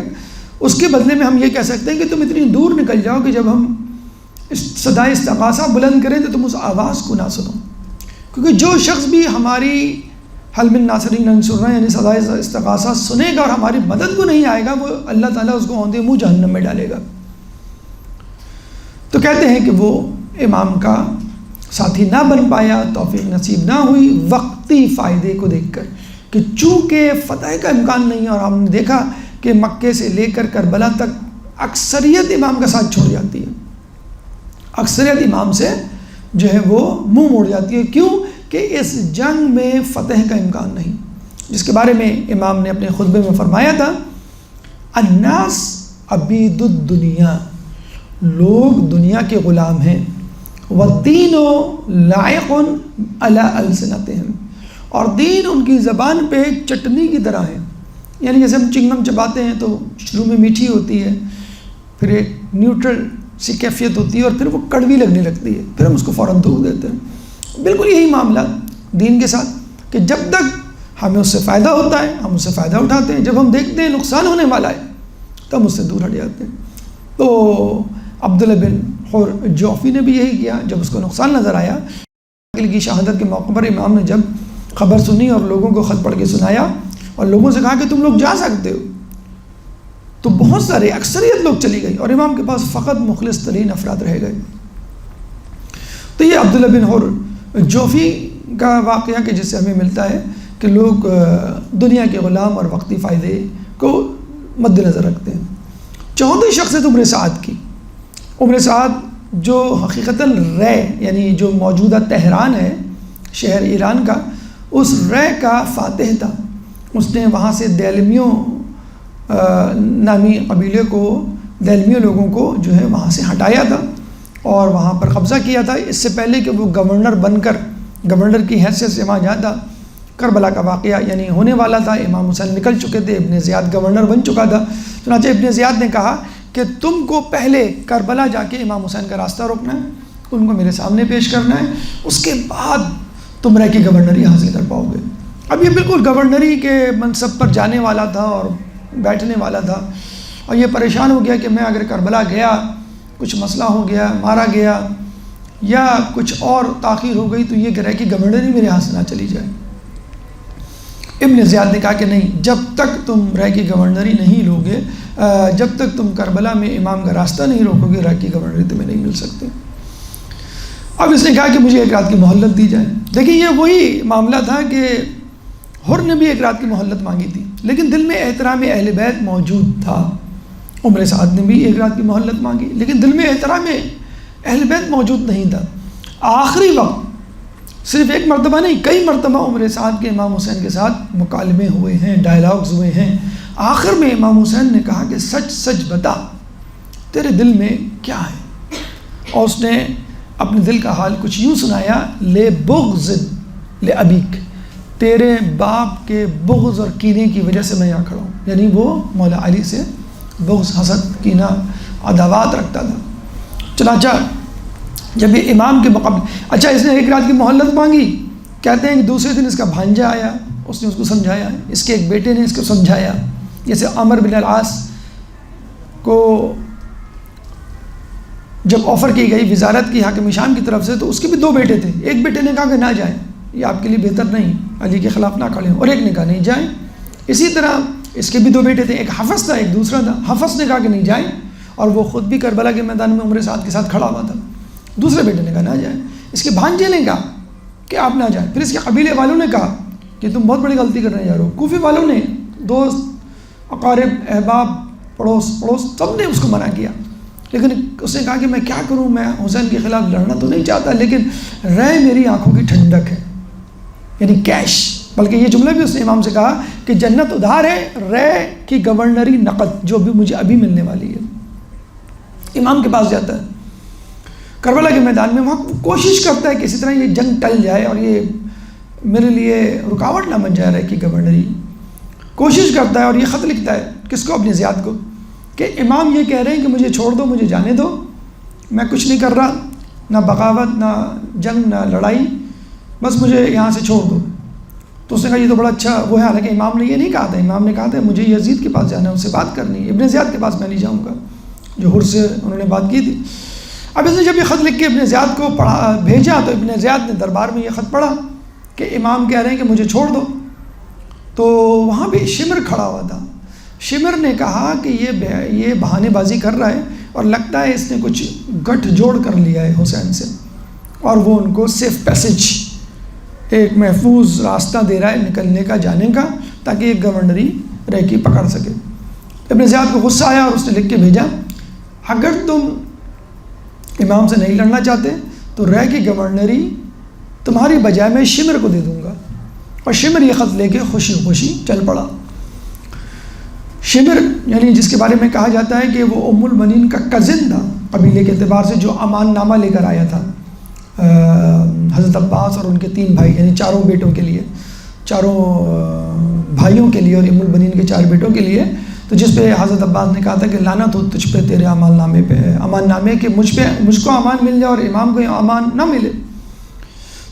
اس کے بدلے میں ہم یہ کہہ سکتے ہیں کہ تم اتنی دور نکل جاؤ کہ جب ہم صدائے استغاثہ بلند کریں تو تم اس آواز کو نہ سنو، کیونکہ جو شخص بھی ہماری حل من ناصرین انصرنا یعنی صدائے استغاثہ سنے گا اور ہماری مدد کو نہیں آئے گا، وہ اللہ تعالیٰ اس کو اوندے منہ جہنم میں ڈالے گا۔ تو کہتے ہیں کہ وہ امام کا ساتھی نہ بن پایا، توفیق نصیب نہ ہوئی وقتی فائدے کو دیکھ کر، کہ چونکہ فتح کا امکان نہیں ہے، اور ہم نے دیکھا کہ مکے سے لے کر کربلا تک اکثریت امام کا ساتھ چھوڑ جاتی ہے، اکثریت امام سے جو ہے وہ منہ موڑ جاتی ہے۔ کیوں؟ کہ اس جنگ میں فتح کا امکان نہیں، جس کے بارے میں امام نے اپنے خطبے میں فرمایا تھا الناس عبید الدنیا، لوگ دنیا کے غلام ہیں، والدین لائق علی السنتہم، اور دین ان کی زبان پہ چٹنی کی طرح ہے، یعنی جیسے ہم چنگم چباتے ہیں تو شروع میں میٹھی ہوتی ہے، پھر ایک نیوٹرل سی کیفیت ہوتی ہے اور پھر وہ کڑوی لگنے لگتی ہے، پھر ہم اس کو فوراً تھوک دیتے ہیں۔ بالکل یہی معاملہ دین کے ساتھ، کہ جب تک ہمیں اس سے فائدہ ہوتا ہے ہم اس سے فائدہ اٹھاتے ہیں، جب ہم دیکھتے ہیں نقصان ہونے والا ہے تو ہم اس سے دور ہٹ جاتے ہیں۔ تو عبداللہ بن حر جعفی نے بھی یہی کیا، جب اس کو نقصان نظر آیا، کی شہادت کے موقع پر امام نے جب خبر سنی اور لوگوں کو خط پڑھ کے سنایا اور لوگوں سے کہا کہ تم لوگ جا سکتے ہو، تو بہت سارے اکثریت لوگ چلی گئی اور امام کے پاس فقط مخلص ترین افراد رہ گئے۔ تو یہ عبداللہ بن حر جوفی کا واقعہ کہ جس سے ہمیں ملتا ہے کہ لوگ دنیا کے غلام اور وقتی فائدے کو مد نظر رکھتے ہیں۔ چوتھی شخصیت عمر سعد کی، عمر سعد جو حقیقتاً رے یعنی جو موجودہ تہران ہے شہر ایران کا، اس رے کا فاتح تھا، اس نے وہاں سے دیلمیوں نامی قبیلے کو، دیلمیوں لوگوں کو جو ہے وہاں سے ہٹایا تھا اور وہاں پر قبضہ کیا تھا، اس سے پہلے کہ وہ گورنر بن کر گورنر کی حیثیت سے وہاں جاتا۔ کربلا کا واقعہ یعنی ہونے والا تھا، امام حسین نکل چکے تھے، ابن زیاد گورنر بن چکا تھا، چنانچہ ابن زیاد نے کہا کہ تم کو پہلے کربلا جا کے امام حسین کا راستہ روکنا ہے، ان کو میرے سامنے پیش کرنا ہے، اس کے بعد تم رہ کی گورنری حاصل کر پاؤ گے۔ اب یہ بالکل گورنری کے منصب پر جانے والا تھا اور بیٹھنے والا تھا، اور یہ پریشان ہو گیا کہ میں اگر کربلا گیا، کچھ مسئلہ ہو گیا، مارا گیا یا کچھ اور تاخیر ہو گئی تو یہ رہ کی گورنری میرے ہاتھ سے نہ چلی جائے۔ ابن زیاد نے کہا کہ نہیں، جب تک تم رہ کی گورنری نہیں لوگے، جب تک تم کربلا میں امام کا راستہ نہیں روکو گے، رہ کی گورنری تمہیں نہیں مل سکتی۔ اب اس نے کہا کہ مجھے ایک رات کی مہلت دی جائے۔ دیکھیں یہ وہی معاملہ تھا کہ حر نے بھی ایک رات کی مہلت مانگی تھی، لیکن دل میں احترام اہل بیت موجود تھا۔ عمر سعد نے بھی ایک رات کی مہلت مانگی، لیکن دل میں احترام اہل بیت موجود نہیں تھا۔ آخری وقت صرف ایک مرتبہ نہیں، کئی مرتبہ عمر سعد کے امام حسین کے ساتھ مکالمے ہوئے ہیں، ڈائلاگز ہوئے ہیں۔ آخر میں امام حسین نے کہا کہ سچ سچ بتا، تیرے دل میں کیا ہے؟ اور اس نے اپنے دل کا حال کچھ یوں سنایا، لے بغض لے ابیک، تیرے باپ کے بغض اور کینے کی وجہ سے میں یہاں کھڑا ہوں۔ یعنی وہ مولا علی سے بغض، حسد، کینہ، عداوات رکھتا تھا۔ چنانچہ جب یہ امام کے مقابلے، اچھا اس نے ایک رات کی مہلت مانگی، کہتے ہیں کہ دوسرے دن اس کا بھانجا آیا، اس نے اس کو سمجھایا، اس کے ایک بیٹے نے اس کو سمجھایا۔ جیسے عمر بن العاص کو جب آفر کی گئی وزارت کی حاکم شام کی طرف سے، تو اس کے بھی 2 بیٹے تھے۔ ایک بیٹے نے کہا کہ نہ جائیں، یہ آپ کے لیے بہتر نہیں، علی کے خلاف نہ کھڑے ہوں، اور ایک نے کہا نہیں جائیں۔ اسی طرح اس کے بھی 2 بیٹے تھے، ایک حفص تھا ایک دوسرا تھا۔ حفص نے کہا کہ نہیں جائیں، اور وہ خود بھی کربلا کے میدان میں عمر سعد کے ساتھ کھڑا ہوا تھا۔ دوسرے بیٹے نے کہا نہ جائیں۔ اس کے بھانجے نے کہا کہ آپ نہ جائیں۔ پھر اس کے قبیلے والوں نے کہا کہ تم بہت بڑی غلطی کرنے جا رہے ہو۔ کوفی والوں نے، دوست، اقارب، احباب، پڑوس سب نے اس کو منع کیا، لیکن اس نے کہا کہ میں کیا کروں، میں حسین کے خلاف لڑنا تو نہیں چاہتا، لیکن رے میری آنکھوں کی ٹھنڈک ہے، یعنی کیش۔ بلکہ یہ جملہ بھی اس نے امام سے کہا کہ جنت ادھار ہے، رے کی گورنری نقد جو بھی مجھے ابھی ملنے والی ہے۔ امام کے پاس جاتا ہے کربلا کے میدان میں، وہاں کوشش کرتا ہے کہ اسی طرح یہ جنگ ٹل جائے اور یہ میرے لیے رکاوٹ نہ بن جائے رے کی گورنری۔ کوشش کرتا ہے اور یہ خط لکھتا ہے، کس کو؟ اپنے زیاد کو، کہ امام یہ کہہ رہے ہیں کہ مجھے چھوڑ دو، مجھے جانے دو، میں کچھ نہیں کر رہا، نہ بغاوت، نہ جنگ، نہ لڑائی، بس مجھے یہاں سے چھوڑ دو۔ تو اس نے کہا یہ تو بڑا اچھا وہ ہے، حالانکہ امام نے یہ نہیں کہا تھا، امام نے کہا تھا مجھے یزید کے پاس جانا ہے، اس سے بات کرنی ہے، ابن زیاد کے پاس میں نہیں جاؤں گا، جو حر سے انہوں نے بات کی تھی۔ اب اس نے جب یہ خط لکھ کے ابن زیاد کو بھیجا، تو ابن زیاد نے دربار میں یہ خط پڑھا کہ امام کہہ رہے ہیں کہ مجھے چھوڑ دو۔ تو وہاں بھی شمر کھڑا ہوا تھا۔ شمر نے کہا کہ یہ بہانے بازی کر رہا ہے، اور لگتا ہے اس نے کچھ گٹھ جوڑ کر لیا ہے حسین سے، اور وہ ان کو سیف پیسج، ایک محفوظ راستہ دے رہا ہے نکلنے کا، جانے کا، تاکہ ایک گورنری رے کی پکڑ سکے۔ ابن زیاد کو غصہ آیا اور اس نے لکھ کے بھیجا، اگر تم امام سے نہیں لڑنا چاہتے تو رے کی گورنری تمہاری بجائے میں شمر کو دے دوں گا۔ اور شمر یہ خط لے کے خوشی خوشی چل پڑا۔ شمر یعنی جس کے بارے میں کہا جاتا ہے کہ وہ ام المنین کا کزن تھا قبیلے کے اعتبار سے، جو امان نامہ لے کر آیا تھا حضرت عباس اور ان کے 3 بھائی، یعنی چاروں بیٹوں کے لیے، چاروں بھائیوں کے لیے اور ام المنین کے 4 بیٹوں کے لیے، تو جس پہ حضرت عباس نے کہا تھا کہ لعنت ہو تجھ پہ تیرے امان نامے پہ، امان نامے کہ مجھ کو امان مل جائے اور امام کو امان نہ ملے۔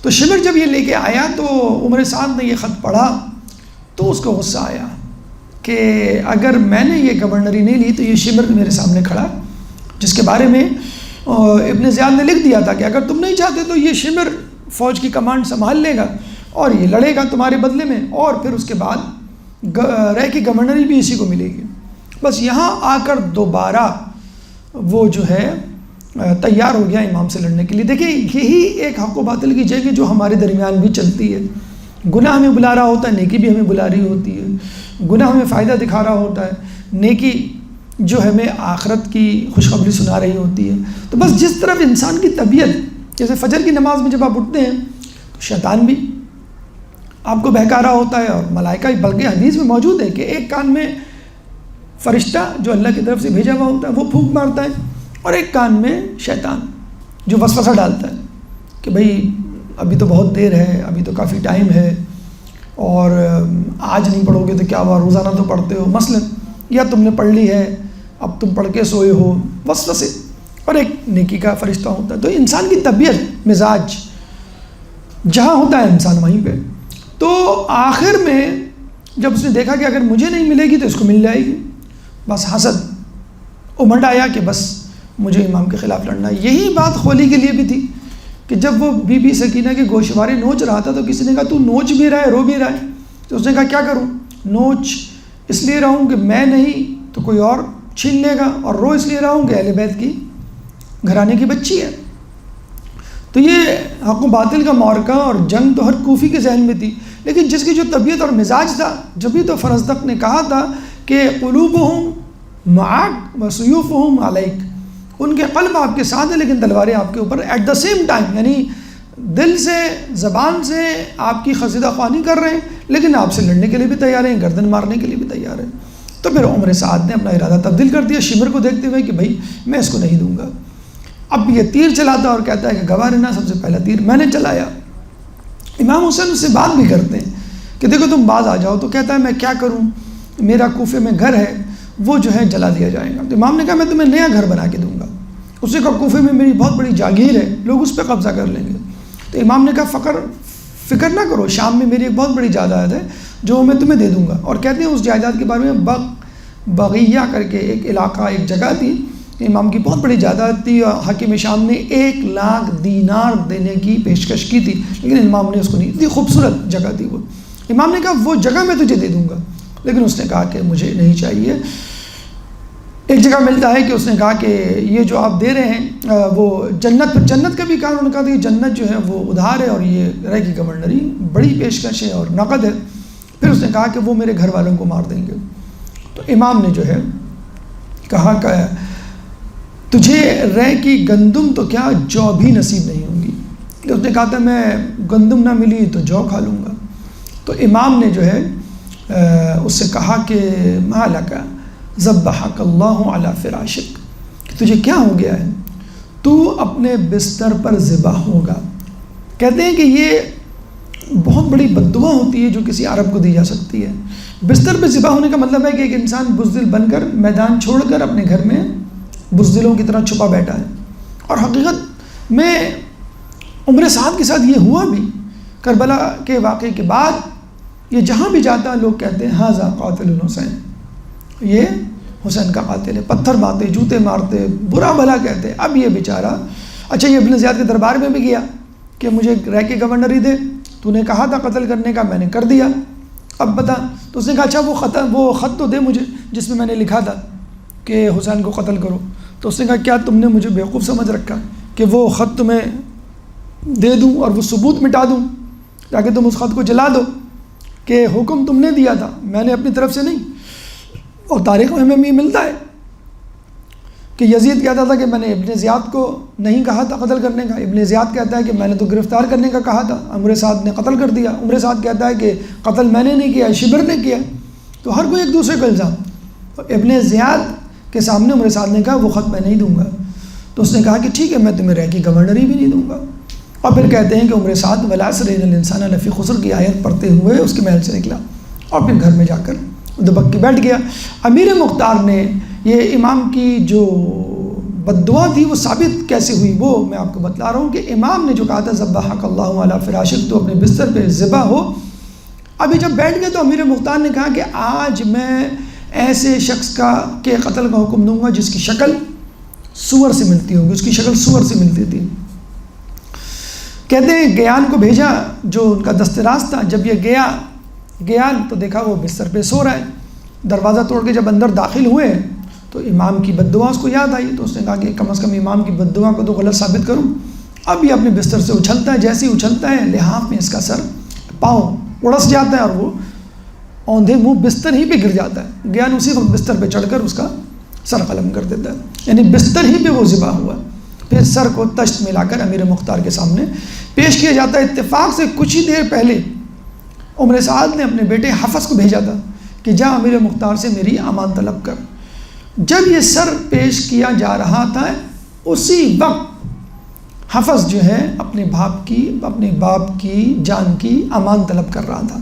تو شمر جب یہ لے کے آیا تو عمر سعد نے یہ خط پڑھا تو اس کو غصہ آیا کہ اگر میں نے یہ گورنری نہیں لی تو یہ شمر میرے سامنے کھڑا، جس کے بارے میں ابن زیاد نے لکھ دیا تھا کہ اگر تم نہیں چاہتے تو یہ شمر فوج کی کمانڈ سنبھال لے گا اور یہ لڑے گا تمہارے بدلے میں، اور پھر اس کے بعد رے کی گورنری بھی اسی کو ملے گی۔ بس یہاں آ کر دوبارہ وہ جو ہے تیار ہو گیا امام سے لڑنے کے لیے۔ دیکھیں یہی ایک حق و باطل کی جنگ ہے جو ہمارے درمیان بھی چلتی ہے۔ گناہ ہمیں بلا رہا ہوتا ہے، نیکی بھی ہمیں بلا رہی ہوتی ہے۔ گناہ ہمیں فائدہ دکھا رہا ہوتا ہے، نیکی جو ہمیں آخرت کی خوشخبری سنا رہی ہوتی ہے۔ تو بس جس طرف انسان کی طبیعت، جیسے فجر کی نماز میں جب آپ اٹھتے ہیں تو شیطان بھی آپ کو بہکا رہا ہوتا ہے، اور ملائکہ، بلکہ حدیث میں موجود ہے کہ ایک کان میں فرشتہ جو اللہ کی طرف سے بھیجا ہوا ہوتا ہے وہ پھونک مارتا ہے، اور ایک کان میں شیطان جو وسوسہ ڈالتا ہے کہ بھئی ابھی تو بہت دیر ہے، ابھی تو کافی ٹائم ہے، اور آج نہیں پڑھو گے تو کیا ہوا، روزانہ تو پڑھتے ہو مثلا، یا تم نے پڑھ لی ہے اب تم پڑھ کے سوئے ہو، وسوسے۔ اور ایک نیکی کا فرشتہ ہوتا ہے۔ تو انسان کی طبیعت، مزاج جہاں ہوتا ہے انسان وہیں پہ۔ تو آخر میں جب اس نے دیکھا کہ اگر مجھے نہیں ملے گی تو اس کو مل جائے گی، بس حسد امنڈ آیا کہ بس مجھے امام کے خلاف لڑنا ہے۔ یہی بات خولی کے لیے بھی تھی کہ جب وہ بی بی سکینہ کے گوشوارے نوچ رہا تھا تو کسی نے کہا تو نوچ بھی رہا ہے، رو بھی رہا ہے، تو اس نے کہا کیا کروں، نوچ اس لیے رہوں کہ میں نہیں تو کوئی اور چھین لے گا، اور رو اس لیے رہوں کہ اہل بیت کی گھرانے کی بچی ہے۔ تو یہ حق و باطل کا معرکہ اور جنگ تو ہر کوفی کے ذہن میں تھی، لیکن جس کی جو طبیعت اور مزاج تھا، جبھی تو فرزدق نے کہا تھا کہ قلوبہم معاک وسیوفہم علیک، ان کے قلب آپ کے ساتھ ہیں لیکن تلواریں آپ کے اوپر ایٹ دا سیم ٹائم، یعنی دل سے زبان سے آپ کی خزیدہ خوانی کر رہے ہیں لیکن آپ سے لڑنے کے لیے بھی تیار ہیں، گردن مارنے کے لیے بھی تیار ہیں۔ تو پھر عمر سعد نے اپنا ارادہ تبدیل کر دیا شمر کو دیکھتے ہوئے کہ بھائی میں اس کو نہیں دوں گا۔ اب یہ تیر چلاتا اور کہتا ہے کہ گواہ رہنا، سب سے پہلا تیر میں نے چلایا۔ امام حسین اس سے بات بھی کرتے ہیں کہ دیکھو تم باز آ جاؤ، تو کہتا ہے میں کیا کروں، میرا کوفے میں گھر ہے وہ جو ہے جلا دیا جائے گا۔ تو امام نے کہا میں تمہیں نیا گھر بنا کے دوں گا۔ اس نے کہا کوفے میں میری بہت بڑی جاگیر ہے، لوگ اس پہ قبضہ کر لیں گے۔ تو امام نے کہا فکر نہ کرو، شام میں میری ایک بہت بڑی جائیداد ہے جو میں تمہیں دے دوں گا۔ اور کہتے ہیں اس جائیداد کے بارے میں بغیہ کر کے ایک علاقہ، ایک جگہ تھی، امام کی بہت بڑی جائیداد تھی، اور حاکم شام نے 1,00,000 دینار دینے کی پیشکش کی تھی لیکن امام نے اس کو نہیں، اتنی خوبصورت جگہ تھی وہ۔ امام نے کہا وہ جگہ میں تجھے دے دوں گا، لیکن اس نے کہا کہ مجھے نہیں چاہیے۔ ایک جگہ ملتا ہے کہ اس نے کہا کہ یہ جو آپ دے رہے ہیں وہ جنت کا بھی کہا، انہوں نے کہا کہ جنت جو ہے وہ ادھار ہے اور یہ رہ کی گورنری بڑی پیشکش ہے اور نقد ہے۔ پھر اس نے کہا کہ وہ میرے گھر والوں کو مار دیں گے۔ تو امام نے جو ہے کہا کہ تجھے رہ کی گندم تو کیا جو بھی نصیب نہیں ہوں گی۔ اس نے کہا تھا میں گندم نہ ملی تو جو کھا لوں گا۔ تو امام نے جو ہے اس سے کہا کہ ما لک ذبحک اللہ علی فراشک، کہ تجھے کیا ہو گیا ہے، تو اپنے بستر پر ذبح ہوگا۔ کہتے ہیں کہ یہ بہت بڑی بد دعا ہوتی ہے جو کسی عرب کو دی جا سکتی ہے۔ بستر پہ ذبح ہونے کا مطلب ہے کہ ایک انسان بزدل بن کر میدان چھوڑ کر اپنے گھر میں بزدلوں کی طرح چھپا بیٹھا ہے۔ اور حقیقت میں عمر سعد کے ساتھ یہ ہوا بھی۔ کربلا کے واقعے کے بعد یہ جہاں بھی جاتا ہے لوگ کہتے ہیں ھذا قاتل الحسین، یہ حسین کا قاتل ہے، پتھر مارتے، جوتے مارتے، برا بھلا کہتے۔ اب یہ بیچارہ، اچھا یہ ابن زیاد کے دربار میں بھی گیا کہ مجھے رہ کے گورنری دے، تو نے کہا تھا قتل کرنے کا، میں نے کر دیا، اب بتا۔ تو اس نے کہا اچھا وہ خط تو دے مجھے جس میں نے لکھا تھا کہ حسین کو قتل کرو۔ تو اس نے کہا کیا تم نے مجھے بیوقوف سمجھ رکھا کہ وہ خط تمہیں دے دوں اور وہ ثبوت مٹا دوں تاکہ تم اس خط کو جلا دو کہ حکم تم نے دیا تھا، میں نے اپنی طرف سے نہیں۔ اور تاریخ میں ہمیں یہ ملتا ہے کہ یزید کہتا تھا کہ میں نے ابن زیاد کو نہیں کہا تھا قتل کرنے کا، ابن زیاد کہتا ہے کہ میں نے تو گرفتار کرنے کا کہا تھا، عمر سعد نے قتل کر دیا، عمر سعد کہتا ہے کہ قتل میں نے نہیں کیا، شبر نے کیا۔ تو ہر کوئی ایک دوسرے کو الزام۔ تو ابن زیاد کے سامنے عمر سعد نے کہا وہ خط میں نہیں دوں گا۔ تو اس نے کہا کہ ٹھیک ہے میں تمہیں رہ کی گورنری بھی نہیں دوں گا۔ اور پھر کہتے ہیں کہ عمر سعد والعصر ان الانسان لفی خسر کی آیت پڑھتے ہوئے اس کے محل سے نکلا اور پھر گھر میں جا کر دبک کے بیٹھ گیا۔ امیر مختار نے یہ امام کی جو بد دعا تھی وہ ثابت کیسے ہوئی وہ میں آپ کو بتلا رہا ہوں کہ امام نے جو کہا تھا ذبحک اللہ علی فراشک، تو اپنے بستر پہ ذبح ہو۔ ابھی جب بیٹھ گئے تو امیر مختار نے کہا کہ آج میں ایسے شخص کے قتل کا حکم دوں گا جس کی شکل سور سے ملتی ہوگی، اس کی شکل سور سے ملتی تھی۔ کہتے ہیں گیان کو بھیجا جو ان کا دست راست تھا، جب یہ گیا تو دیکھا وہ بستر پہ سو رہا ہے۔ دروازہ توڑ کے جب اندر داخل ہوئے تو امام کی بد دعا اس کو یاد آئی، تو اس نے کہا کہ کم از کم امام کی بد دعا کو تو غلط ثابت کروں۔ اب یہ اپنے بستر سے اچھلتا ہے، جیسے ہی اچھلتا ہے لحاف میں اس کا سر پاؤں اڑس جاتا ہے اور وہ اوندھے منہ بستر ہی پہ گر جاتا ہے۔ گیان اسی وقت بستر پہ چڑھ کر اس کا سر قلم کر دیتا ہے، یعنی بستر ہی پہ وہ ذبح ہوا۔ پھر سر کو تشت ملا کر امیر مختار کے سامنے پیش کیا جاتا ہے۔ اتفاق سے کچھ ہی دیر پہلے عمر سعد نے اپنے بیٹے حفص کو بھیجا تھا کہ جا امیر مختار سے میری امان طلب کر۔ جب یہ سر پیش کیا جا رہا تھا اسی وقت حفص جو ہے اپنے باپ کی جان کی امان طلب کر رہا تھا۔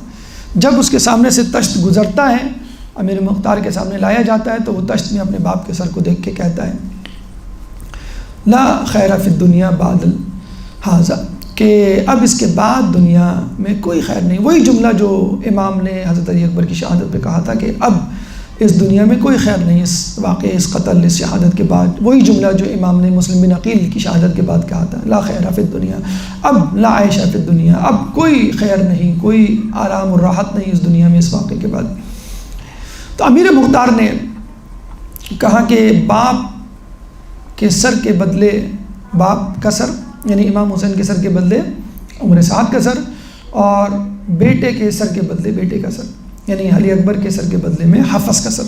جب اس کے سامنے سے تشت گزرتا ہے، امیر مختار کے سامنے لایا جاتا ہے، تو وہ تشت میں اپنے باپ کے سر کو دیکھ کے کہتا ہے لا خیر فی الدنیا بعد ھذا، کہ اب اس کے بعد دنیا میں کوئی خیر نہیں۔ وہی جملہ جو امام نے حضرت علی اکبر کی شہادت پہ کہا تھا کہ اب اس دنیا میں کوئی خیر نہیں، اس واقعے، اس قتل، اس شہادت کے بعد، وہی جملہ جو امام نے مسلم بن عقیل کی شہادت کے بعد کہا تھا لا خیر فی الدنیا، اب لا عیش فی الدنیا، اب کوئی خیر نہیں، کوئی آرام اور راحت نہیں اس دنیا میں اس واقعے کے بعد۔ تو امیر مختار نے کہا کہ باپ کے سر کے بدلے، باپ کا سر یعنی امام حسین کے سر کے بدلے عمر سعد کا سر، اور بیٹے کے سر کے بدلے بیٹے کا سر، یعنی علی اکبر کے سر کے بدلے میں حفص کا سر۔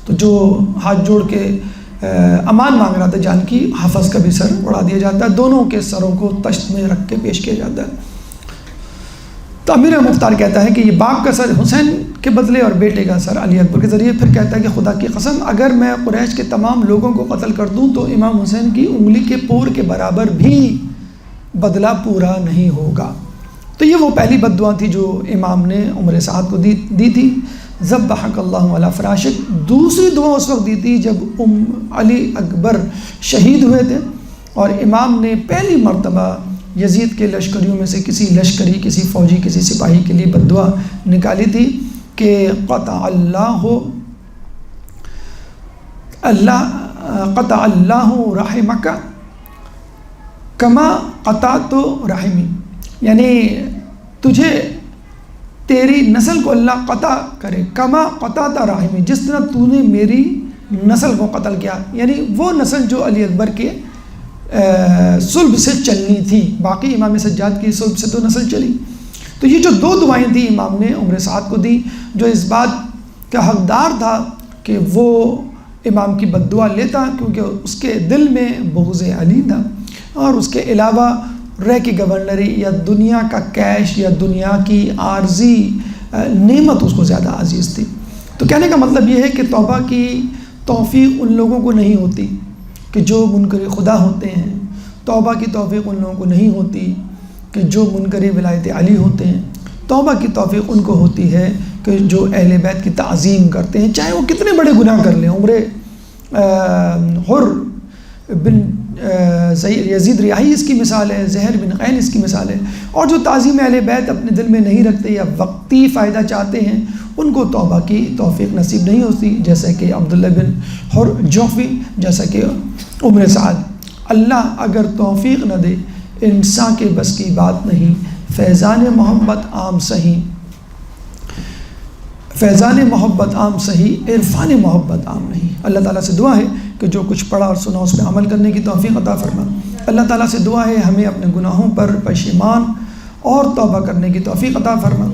تو جو ہاتھ جوڑ کے امان مانگ رہا تھا جان کی، حفص کا بھی سر اڑا دیا جاتا ہے، دونوں کے سروں کو تشت میں رکھ کے پیش کیا جاتا ہے۔ تو امیر مختار کہتا ہے کہ یہ باپ کا سر حسین کے بدلے اور بیٹے کا سر علی اکبر کے ذریعے۔ پھر کہتا ہے کہ خدا کی قسم اگر میں قریش کے تمام لوگوں کو قتل کر دوں تو امام حسین کی انگلی کے پور کے برابر بھی بدلہ پورا نہیں ہوگا۔ تو یہ وہ پہلی بد دعا تھی جو امام نے عمر سعد کو دی تھی، ذبحک اللہ علی فراشک۔ دوسری دعا اس وقت دی تھی جب علی اکبر شہید ہوئے تھے اور امام نے پہلی مرتبہ یزید کے لشکریوں میں سے کسی لشکری، کسی فوجی، کسی سپاہی کے لیے بد دعا نکالی تھی کہ قطع اللہ رحمک کما قطعت رحمی، یعنی تجھے تیری نسل کو اللہ قطع کرے، کما قطعت رحمی، جس طرح تو نے میری نسل کو قتل کیا، یعنی وہ نسل جو علی اکبر کے صلب سے چلنی تھی، باقی امام سجاد کی صلب سے تو نسل چلی۔ تو یہ جو دو دعائیں تھیں امام نے عمر سعد کو دی، جو اس بات کا حقدار تھا کہ وہ امام کی بد دعا لیتا، کیونکہ اس کے دل میں بغض علی تھا، اور اس کے علاوہ رہ کی گورنری یا دنیا کا کیش یا دنیا کی عارضی نعمت اس کو زیادہ عزیز تھی۔ تو کہنے کا مطلب یہ ہے کہ توبہ کی توفیق ان لوگوں کو نہیں ہوتی کہ جو منکر خدا ہوتے ہیں، توبہ کی توفیق ان لوگوں کو نہیں ہوتی کہ جو منکر ولایت علی ہوتے ہیں، توبہ کی توفیق ان کو ہوتی ہے کہ جو اہل بیت کی تعظیم کرتے ہیں، چاہے وہ کتنے بڑے گناہ کر لیں۔ عمر حر بن یزید ریاحی اس کی مثال ہے، زہر بن قین اس کی مثال ہے، اور جو تعظیم اہل بیت اپنے دل میں نہیں رکھتے یا وقتی فائدہ چاہتے ہیں، ان کو توبہ کی توفیق نصیب نہیں ہوتی، جیسا کہ عبداللہ بن حر جوفی، جیسا کہ عمر سعد۔ اللہ اگر توفیق نہ دے، انسان کے بس کی بات نہیں، فیضان محبت عام صحیح، فیضان محبت عام صحیح، عرفان محبت عام نہیں۔ اللہ تعالیٰ سے دعا ہے کہ جو کچھ پڑھا اور سنا اس پہ عمل کرنے کی توفیق عطا فرما۔ اللہ تعالیٰ سے دعا ہے ہمیں اپنے گناہوں پر پشیمان اور توبہ کرنے کی توفیق عطا فرما۔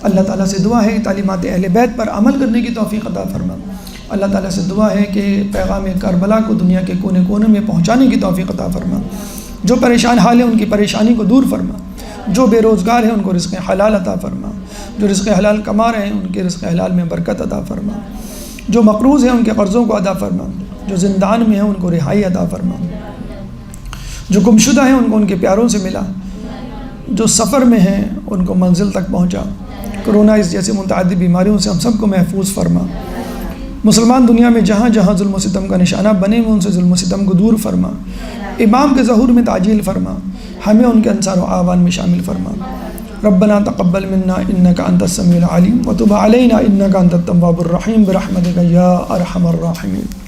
اللہ تعالیٰ سے دعا ہے تعلیمات اہل بیت پر عمل کرنے کی توفیق عطا فرما۔ اللہ تعالیٰ سے دعا ہے کہ پیغام کربلا کو دنیا کے کونے کونے میں پہنچانے کی توفیق عطا فرما۔ جو پریشان حال ہیں ان کی پریشانی کو دور فرما، جو بے روزگار ہیں ان کو رزق حلال عطا فرما، جو رزق حلال کما رہے ہیں ان کے رزق حلال میں برکت عطا فرما، جو مقروض ہیں ان کے قرضوں کو ادا فرما، جو زندان میں ہیں ان کو رہائی عطا فرما، جو گمشدہ ہیں ان کو ان کے پیاروں سے ملا، جو سفر میں ہیں ان کو منزل تک پہنچا، کرونا اس جیسے متعدد بیماریوں سے ہم سب کو محفوظ فرما۔ مسلمان دنیا میں جہاں جہاں ظلم و ستم کا نشانہ بنے ہوئے ان سے ظلم و ستم کو دور فرما، امام کے ظہور میں تعجیل فرما، ہمیں ان کے انصار و اعوان میں شامل فرما۔ ربنا تقبل منا انك انت السميع العليم وتب علينا انك انت التواب الرحيم برحمتك يا ارحم الراحمين۔